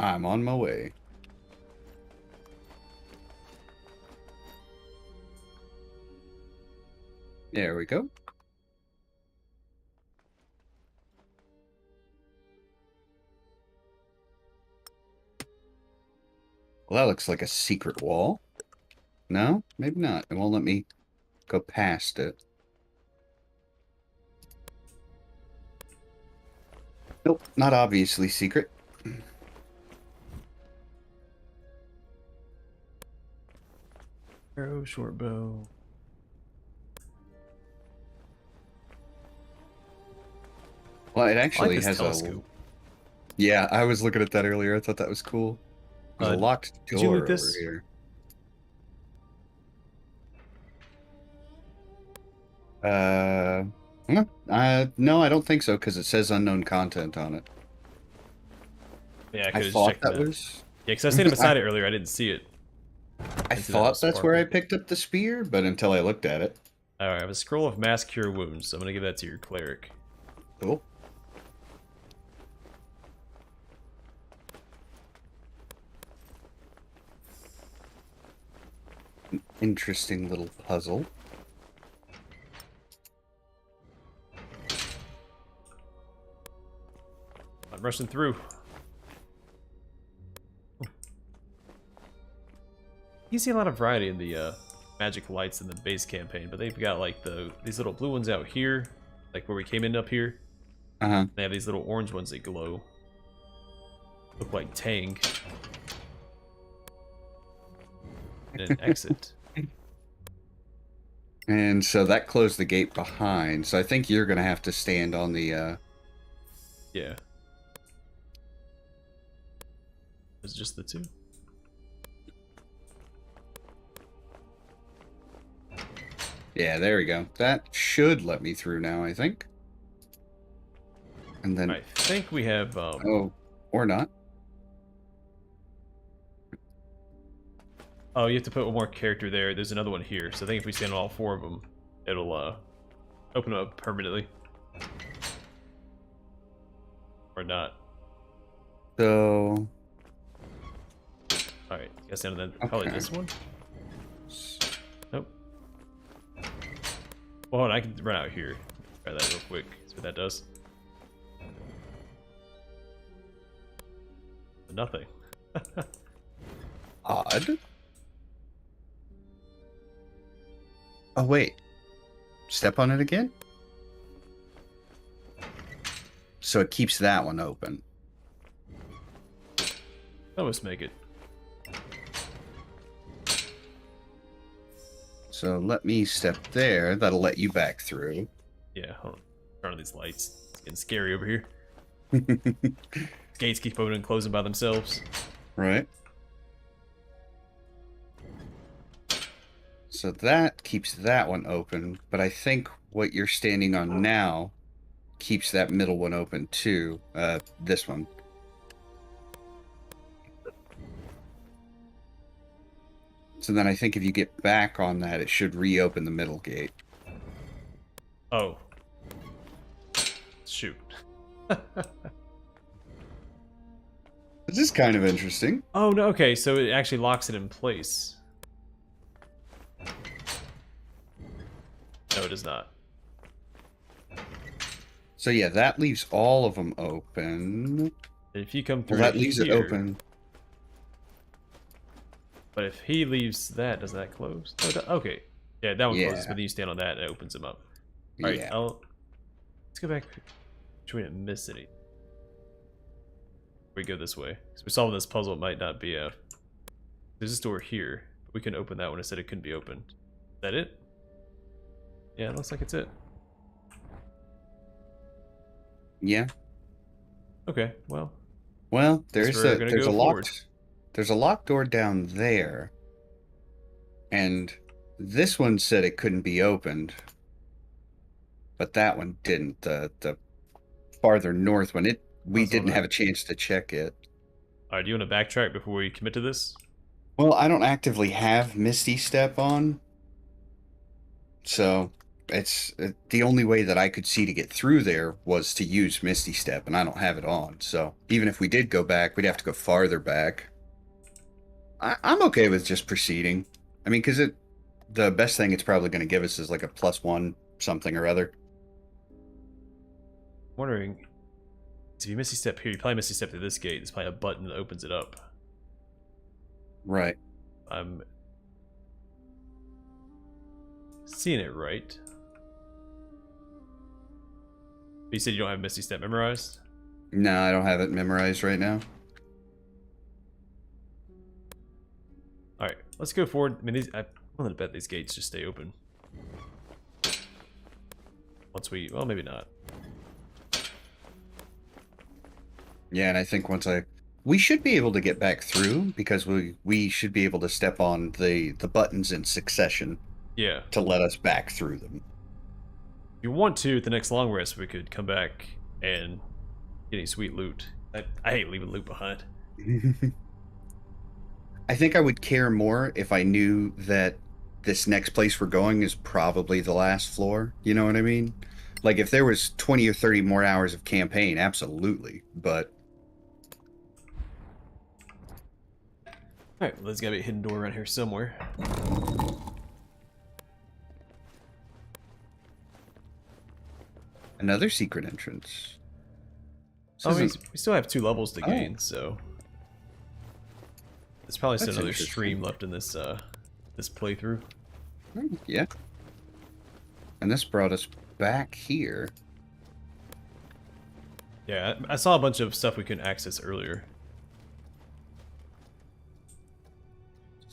I'm on my way. There we go. Well, that looks like a secret wall. No? Maybe not. It won't let me go past it. Nope, not obviously secret. Arrow, short bow. Well, it I like actually this has telescope. Yeah, I was looking at that earlier. I thought that was cool. There's a locked did door you loot over this? here. No, I don't think so, because it says unknown content on it. Yeah, I I could have thought checked that that. was. Yeah, because I was standing beside it earlier. I didn't see it. I see that thought was that's where I sparkle. picked up the spear, but until I looked at it. Alright, I have a scroll of mass cure wounds, so I'm gonna give that to your cleric. Cool. An interesting little puzzle. I'm rushing through. You see a lot of variety in the magic lights in the base campaign, but they've got like these little blue ones out here, like where we came in up here. Uh-huh. They have these little orange ones that glow. Look like Tang. And an exit. And so that closed the gate behind, so I think you're going to have to stand on the, Yeah. It's just the two. Yeah, there we go. That should let me through now, I think. And then... I think we have Oh, or not. oh, you have to put one more character there. There's another one here. So I think if we stand on all 4 of them, it'll open up permanently. Or not. So... Alright, guess down to that. Probably Okay. this one? Nope. Well, hold on, I can run out here. Try that real quick. See what that does. Nothing. Odd. Oh, wait. Step on it again? So it keeps that one open. Almost make it. So let me step there. That'll let you back through. Yeah, hold on. Turn on these lights. It's getting scary over here. Gates keep opening and closing by themselves. Right. So that keeps that one open, but I think what you're standing on now keeps that middle one open too. This one. So then I think if you get back on that, it should reopen the middle gate. Oh. Shoot. This is kind of interesting. Oh, no, okay, so it actually locks it in place. No, it does not. So yeah, that leaves all of them open. If you come through Well, that leaves here, it open. But if he leaves that, does that close? Oh, okay. Yeah, that one closes, but then you stand on that and it opens him up. Alright, Yeah. let's go back. Which we didn't miss any. We go this way. So we solving this puzzle, it might not be a... There's this door here. We can open that one. It said it couldn't be opened. Is that it? Yeah, it looks like it's it. Yeah. Okay, well. Well, Guess we're gonna go forward. There's a locked door down there. And this one said it couldn't be opened. But that one didn't. The farther north one, we didn't have a chance to check it. Alright, do you want to backtrack before we commit to this? Well, I don't actively have Misty Step on. So it's the only way that I could see to get through there was to use Misty Step, and I don't have it on. So even if we did go back, we'd have to go farther back. I'm okay with just proceeding. I mean, because the best thing it's probably going to give us is like a +1 something or other. I'm wondering, if you Misty Step here, you probably Misty Step to this gate. There's probably a button that opens it up. Right. I'm seeing it right. You said you don't have Misty Step memorized? No, I don't have it memorized right now. Alright, let's go forward. I mean, I'm willing to bet these gates just stay open. Once we... Well, maybe not. Yeah, and I think we should be able to get back through because we should be able to step on the buttons in succession. Yeah. To let us back through them. If you want to, at the next long rest, we could come back and get any sweet loot. I hate leaving loot behind. I think I would care more if I knew that this next place we're going is probably the last floor. You know what I mean? Like, if there was 20 or 30 more hours of campaign, absolutely. But... Alright, well, there's gotta be a hidden door around here somewhere. Another secret entrance. Oh, we still have 2 levels to gain, Oh. so... There's probably still That's another interesting. stream left in this this playthrough. Yeah. And this brought us back here. Yeah, I saw a bunch of stuff we couldn't access earlier.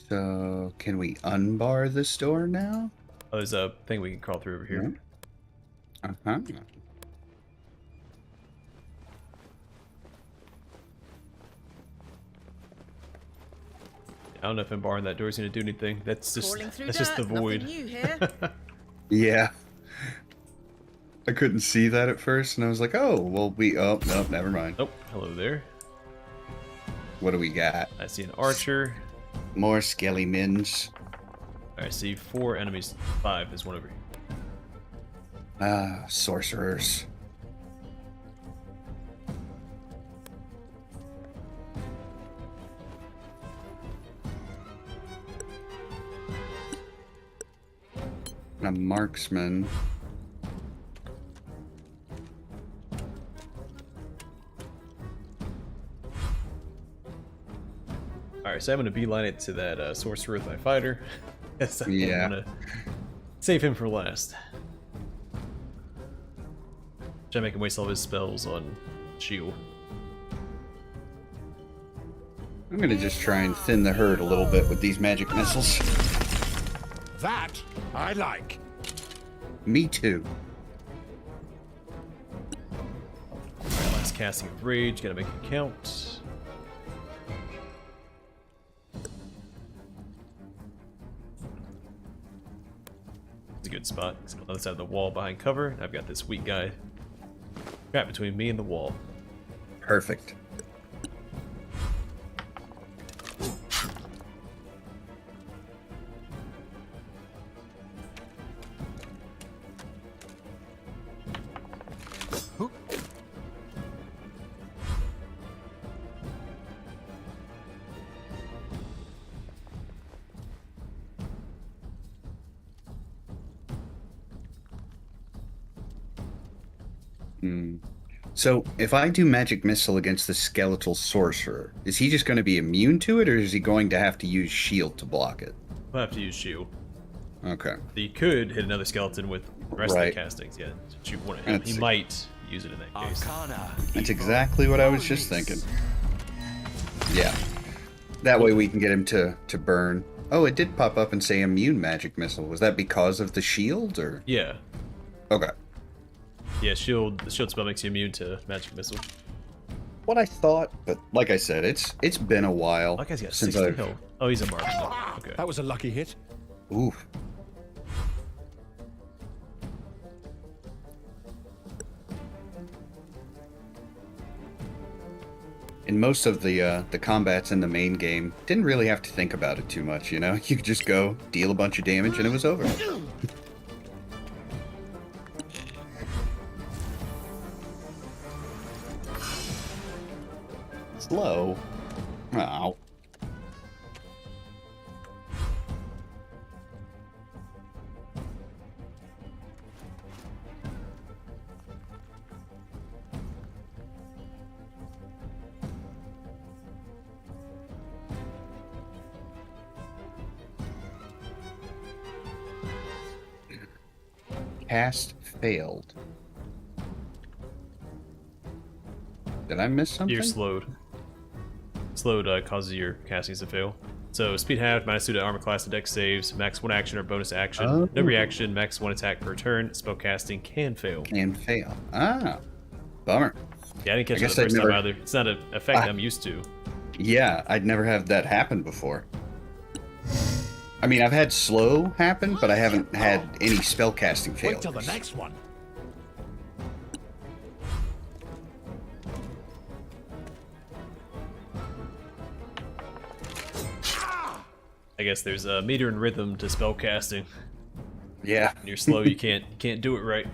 So, can we unbar this door now? Oh, there's a thing we can crawl through over here. Uh-huh. I don't know if unbarring that door is going to do anything. That's just Crawling through that's just the dirt, nothing void. new here. Yeah. I couldn't see that at first, and I was like, oh, well, oh, no, never mind. Oh, hello there. What do we got? I see an archer. More skelly mins. I see 4 enemies. 5 is one over here. Ah, sorcerers. A marksman. Alright, so I'm gonna beeline it to that sorcerer with my fighter. Yes, I'm Yeah. gonna save him for last. Try to make him waste all of his spells on shield. I'm gonna just try and thin the herd a little bit with these magic missiles. That I like. Me too. Alright, last casting of rage, gotta make it count. It's a good spot. It's on the other side of the wall behind cover, and I've got this weak guy trapped between me and the wall. Perfect. So, if I do magic missile against the skeletal sorcerer, is he just going to be immune to it, or is he going to have to use shield to block it? I'll have to use shield. Okay. He could hit another skeleton with the rest of Right. the castings. Yeah, shoot one at him. Let's He see. might use it in that case. Arcana. That's exactly what I was just thinking. Yeah. That way we can get him to burn. Oh, it did pop up and say immune magic missile. Was that because of the shield, or? Yeah. Okay. Yeah, shield. The shield spell makes you immune to magic missile. What I thought, but like I said, it's been a while That guy's got since 60 I've... health. Oh, he's a marksman. Okay. That was a lucky hit. Ooh. In most of the combats in the main game, didn't really have to think about it too much, you know? You could just go, deal a bunch of damage, and it was over. Slow. Ow. Cast failed. Did I miss something? You're slowed. Slowed causes your castings to fail. So speed halved, -2 to armor class and dex saves, max 1 action or bonus action. Oh. No reaction, max 1 attack per turn. Spell casting can fail. Can fail. Ah. Bummer. Yeah, I didn't catch I it guess the I'd first never- time either. It's not an effect I'm used to. Yeah, I'd never had that happen before. I mean, I've had slow happen, but I haven't had any spellcasting Wait failures. till the next one. I guess there's a meter and rhythm to spell casting. Yeah. When you're slow, you can't do it right.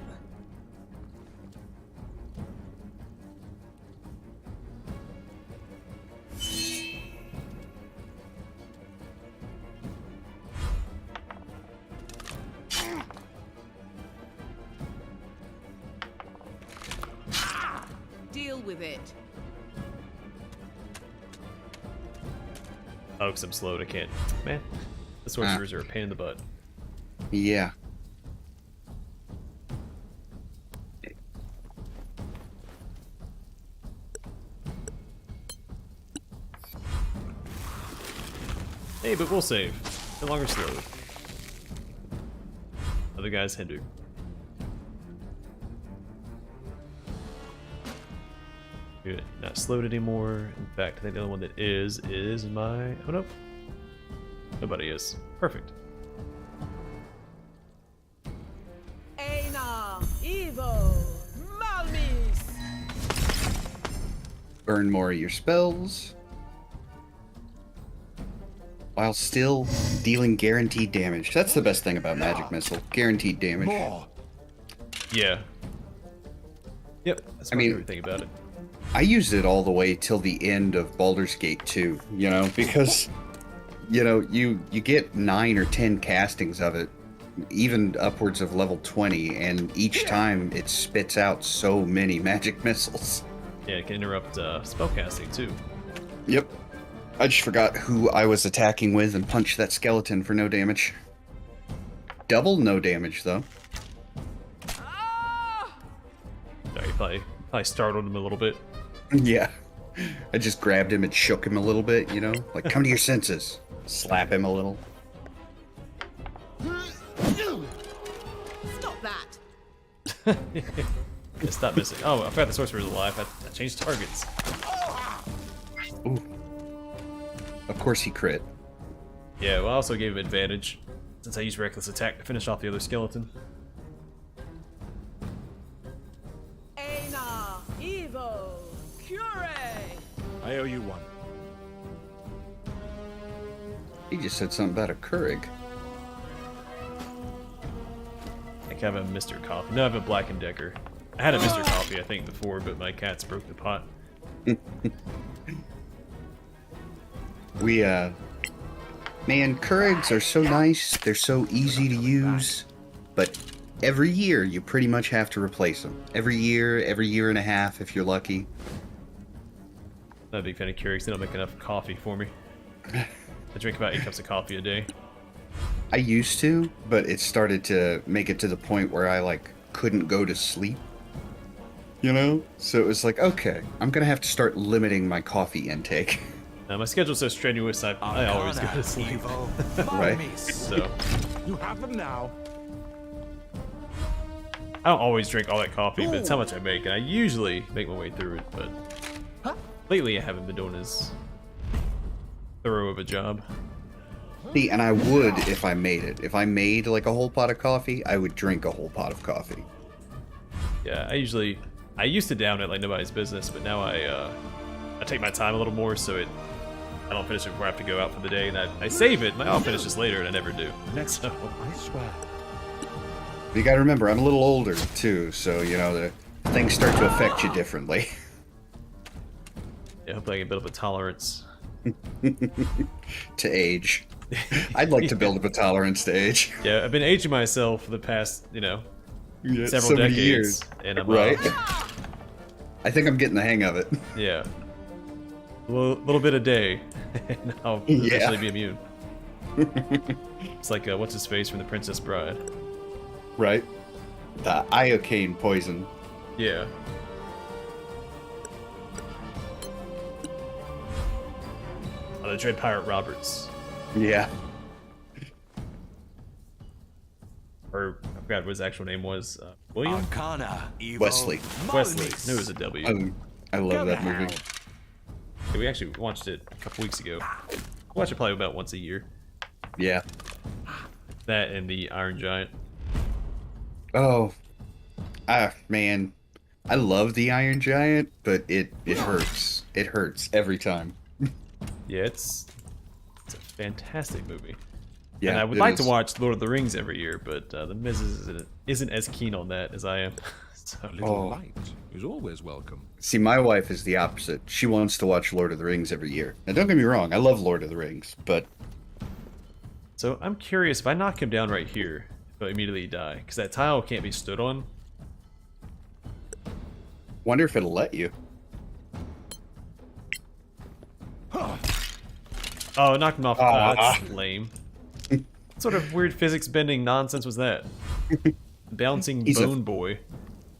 Deal with it. Oh, because I'm slowed, I can't. Man, the sorcerers are a pain in the butt. Yeah. Hey, but we'll save. No longer slowed. Other guys hindered. Good. Not slowed anymore. In fact, I think the only one that is my... Oh, nope. Nobody is. Perfect. Aina, Evo, Malmis. Burn more of your spells. While still dealing guaranteed damage. That's the best thing about Magic Missile. Guaranteed damage. More. Yeah. Yep. That's I my mean- favorite thing about it. I used it all the way till the end of Baldur's Gate 2, you know, because, you know, you get 9 or 10 castings of it, even upwards of level 20, and each time it spits out so many magic missiles. Yeah, it can interrupt spellcasting too. Yep. I just forgot who I was attacking with and punched that skeleton for no damage. Double no damage, though. Sorry, probably startled him a little bit. Yeah. I just grabbed him and shook him a little bit, you know? Like, come to your senses. Slap him a little. Stop that. Yeah, stop missing. Oh, I forgot the sorcerer was alive. I changed targets. Ooh. Of course he crit. Yeah, well, I also gave him advantage since I used reckless attack to finish off the other skeleton. Aina, Evo, Cure. I owe you one. He just said something about a Keurig. I have a Mr. Coffee. No, I have a Black & Decker. I had a Mr. Coffee, I think, before, but my cats broke the pot. Man, Keurigs are so nice. They're so easy to use. But every year, you pretty much have to replace them. Every year and a half, if you're lucky. Not a big fan of Keurigs. They don't make enough coffee for me. I drink about 8 cups of coffee a day. I used to, but it started to make it to the point where I, like, couldn't go to sleep. You know? So it was like, okay, I'm gonna have to start limiting my coffee intake. My schedule's so strenuous, I always go to sleep. Right. So, You have them now. I don't always drink all that coffee, but it's how much I make, and I usually make my way through it, but lately I haven't been doing as thorough of a job. See, and I would if I made it. If I made, like, a whole pot of coffee, I would drink a whole pot of coffee. Yeah, I used to down it like nobody's business, but now I take my time a little more, so I don't finish it before I have to go out for the day, and I save it. I'll finish this later, and I never do. So, I swear. You gotta remember, I'm a little older, too, so, you know, the things start to affect you differently. yeah, hopefully I can build up a tolerance. To age. I'd like to build up a tolerance to age. Yeah, I've been aging myself for the past, Yeah, several so many decades, years. and I'm Right? I think I'm getting the hang of it. Yeah, a little bit a day, and I'll eventually be immune. It's like what's his face from The Princess Bride. Right? The iocane poison. Yeah. Oh, the Dread Pirate Roberts. Yeah. Or, I forgot what his actual name was. William? Arcana, Evo, Wesley. Wesley. Malmis. Knew it was a W. I love that movie. Yeah, we actually watched it a couple weeks ago. I watch it probably about once a year. Yeah. That and the Iron Giant. Oh. Man. I love the Iron Giant, but it hurts. It hurts every time. Yeah, it's a fantastic movie. Yeah, and I would it like is. to watch Lord of the Rings every year, but the Miz isn't as keen on that as I am. So, A little light is always welcome. See, my wife is the opposite. She wants to watch Lord of the Rings every year. Now, don't get me wrong, I love Lord of the Rings, but so I'm curious, if I knock him down right here, if I immediately die, because that tile can't be stood on. wonder if it'll let you. Oh, it knocked him off. That's lame. What sort of weird physics bending nonsense was that? Bouncing He's a- bone boy.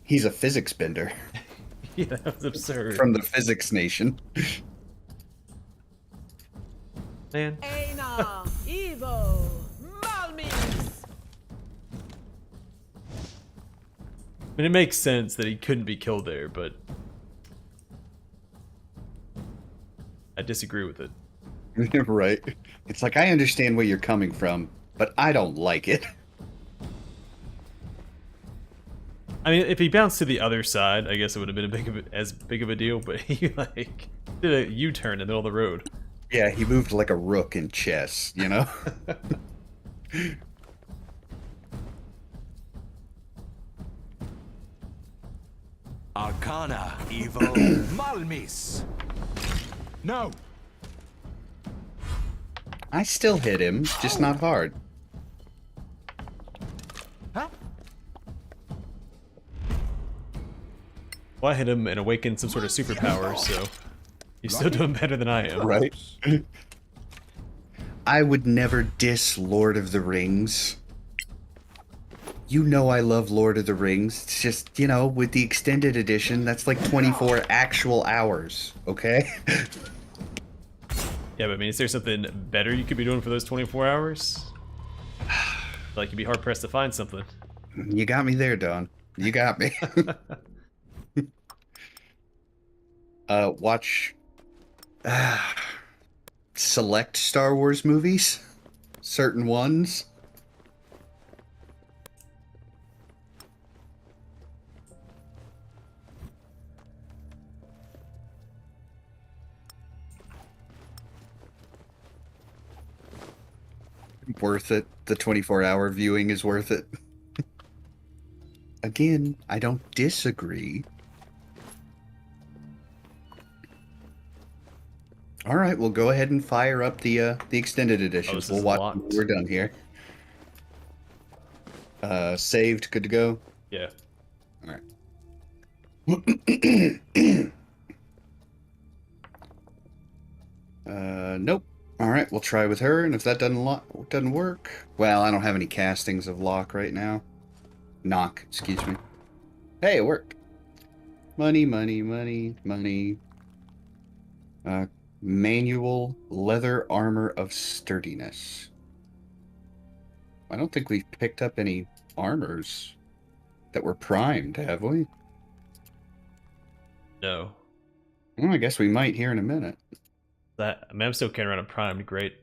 He's a physics bender Yeah, that was absurd. from the Physics Nation. Man. Aina, Evo, Malmis. I mean, it makes sense that he couldn't be killed there, but I disagree with it. Right? It's like, I understand where you're coming from, but I don't like it. I mean, if he bounced to the other side, I guess it would have been as big of a deal, but he, like, did a U-turn in the middle of the road. Yeah, he moved like a rook in chess, you know? Arcana, Evo, Malmis. No. I still hit him, just not hard. Huh? Well, I hit him and awakened some sort of superpower, so You're still doing better than I am. Right. I would never diss Lord of the Rings. You know I love Lord of the Rings. It's just, you know, with the extended edition, that's like 24 actual hours, okay? Yeah, but I mean, is there something better you could be doing for those 24 hours? Like, you'd be hard-pressed to find something. You got me there, Don. You got me. Watch select Star Wars movies. Certain ones. Worth it. The 24-hour viewing is worth it. Again, I don't disagree. All right, we'll go ahead and fire up the extended editions. We'll watch when we're done here. Saved, good to go. Yeah. All right. Nope. All right, we'll try with her, and if that doesn't work, well, I don't have any castings of lock right now. Knock, excuse me. Hey, it worked. Money, money, money, money. Manual leather armor of sturdiness. I don't think we've picked up any armors that were primed, have we? No. Well, I guess we might here in a minute. I mean, I'm still carrying around a primed great.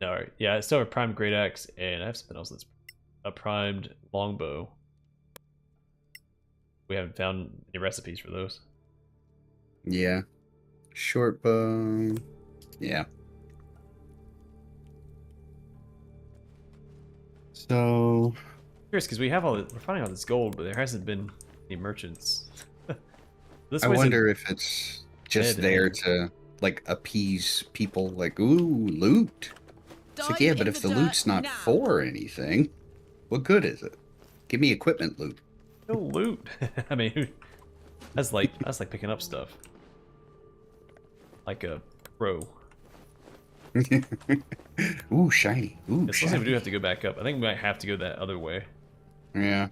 No, yeah, I still have a primed great axe, and I have something else that's a primed longbow. We haven't found any recipes for those. Yeah. Short bow. Yeah. So Curious, because we're finding all this gold, but there hasn't been any merchants. I wonder if it's just there to like appease people, like, ooh, loot. It's like, yeah, but if the loot's not for anything, what good is it? Give me equipment loot. No loot. I mean, that's like picking up stuff. Like a pro. Ooh, shiny. Ooh, It's shiny. we do have to go back up. I think we might have to go that other way. Yeah.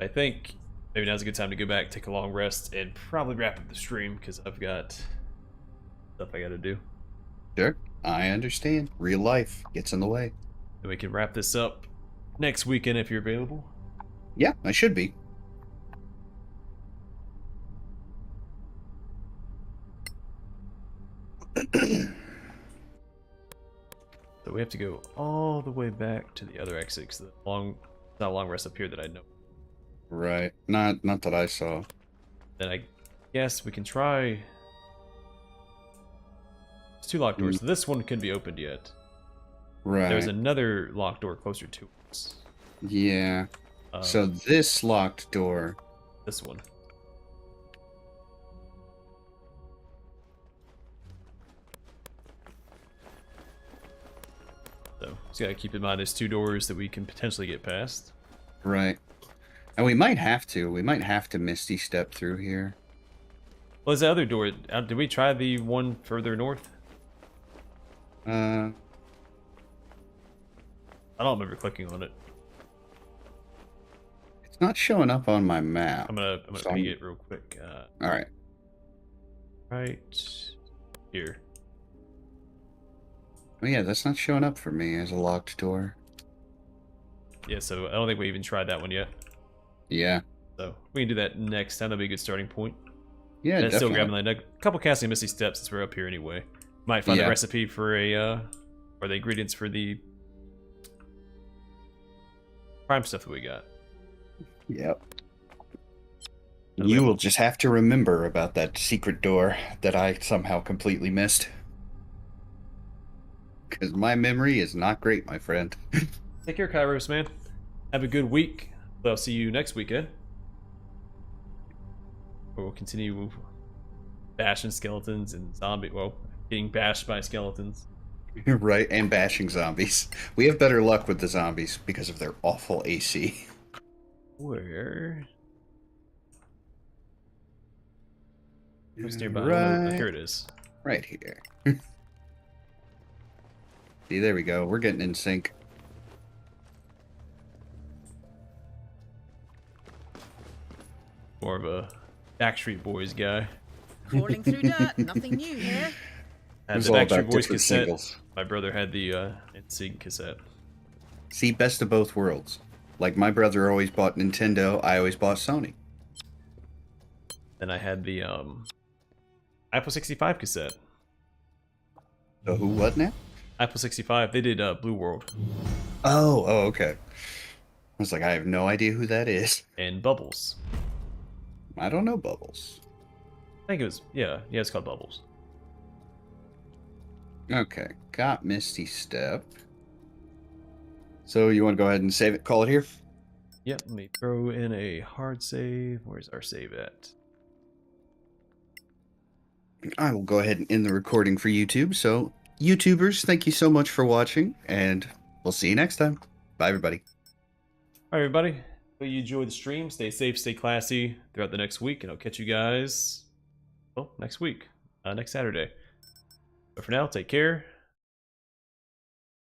I think maybe now's a good time to go back, take a long rest, and probably wrap up the stream because I've got stuff I got to do. Sure, I understand. Real life gets in the way. And we can wrap this up next weekend if you're available. Yeah, I should be. So we have to go all the way back to the other exit. 'Cause not a long rest up here that I know. Right. Not that I saw. Then I guess we can try. There's two locked doors. So this one couldn't be opened yet. Right. There's another locked door closer to us. Yeah. So this locked door. This one. So just gotta keep in mind there's two doors that we can potentially get past. Right. And we might have to. We might have to Misty step through here. Well, there's the other door. Did we try the one further north? I don't remember clicking on it. It's not showing up on my map. I'm gonna So peek it real quick. All right. Right here. Oh yeah, that's not showing up for me as a locked door. Yeah, so I don't think we even tried that one yet. Yeah. So we can do that next time. That'll be a good starting point. Yeah, And still definitely. grabbing like a couple casting Misty steps since we're up here anyway. Might find Yeah. the recipe for or the ingredients for the prime stuff that we got. Yep. You will just have to remember about that secret door that I somehow completely missed. Because my memory is not great, my friend. Take care, Kairos, man. Have a good week. I'll see you next weekend. We'll continue bashing skeletons and getting bashed by skeletons. Right, and bashing zombies. We have better luck with the zombies because of their awful AC. Where? Who's nearby? Right, Oh, here it is. right here. See, there we go. We're getting in sync. More of a Backstreet Boys guy. Crawling through dirt, nothing new here. Had It's the all Backstreet about Boys different cassette. singles. My brother had the NSYNC cassette. See, best of both worlds. Like my brother always bought Nintendo, I always bought Sony. Then I had the Apple 65 cassette. So who what now? Apple 65. They did Blue World Oh, okay. I was like, I have no idea who that is. and Bubbles. I don't know Bubbles. I think it was it's called Bubbles. Okay, got Misty Step. So you want to go ahead and save it, call it here? Yep, let me throw in a hard save. Where's our save at? I will go ahead and end the recording for YouTube. So, YouTubers, thank you so much for watching, and we'll see you next time. Bye, everybody. All right, everybody. Hope you enjoyed the stream. Stay safe, stay classy throughout the next week, and I'll catch you guys, well, next week, next Saturday. But for now, take care.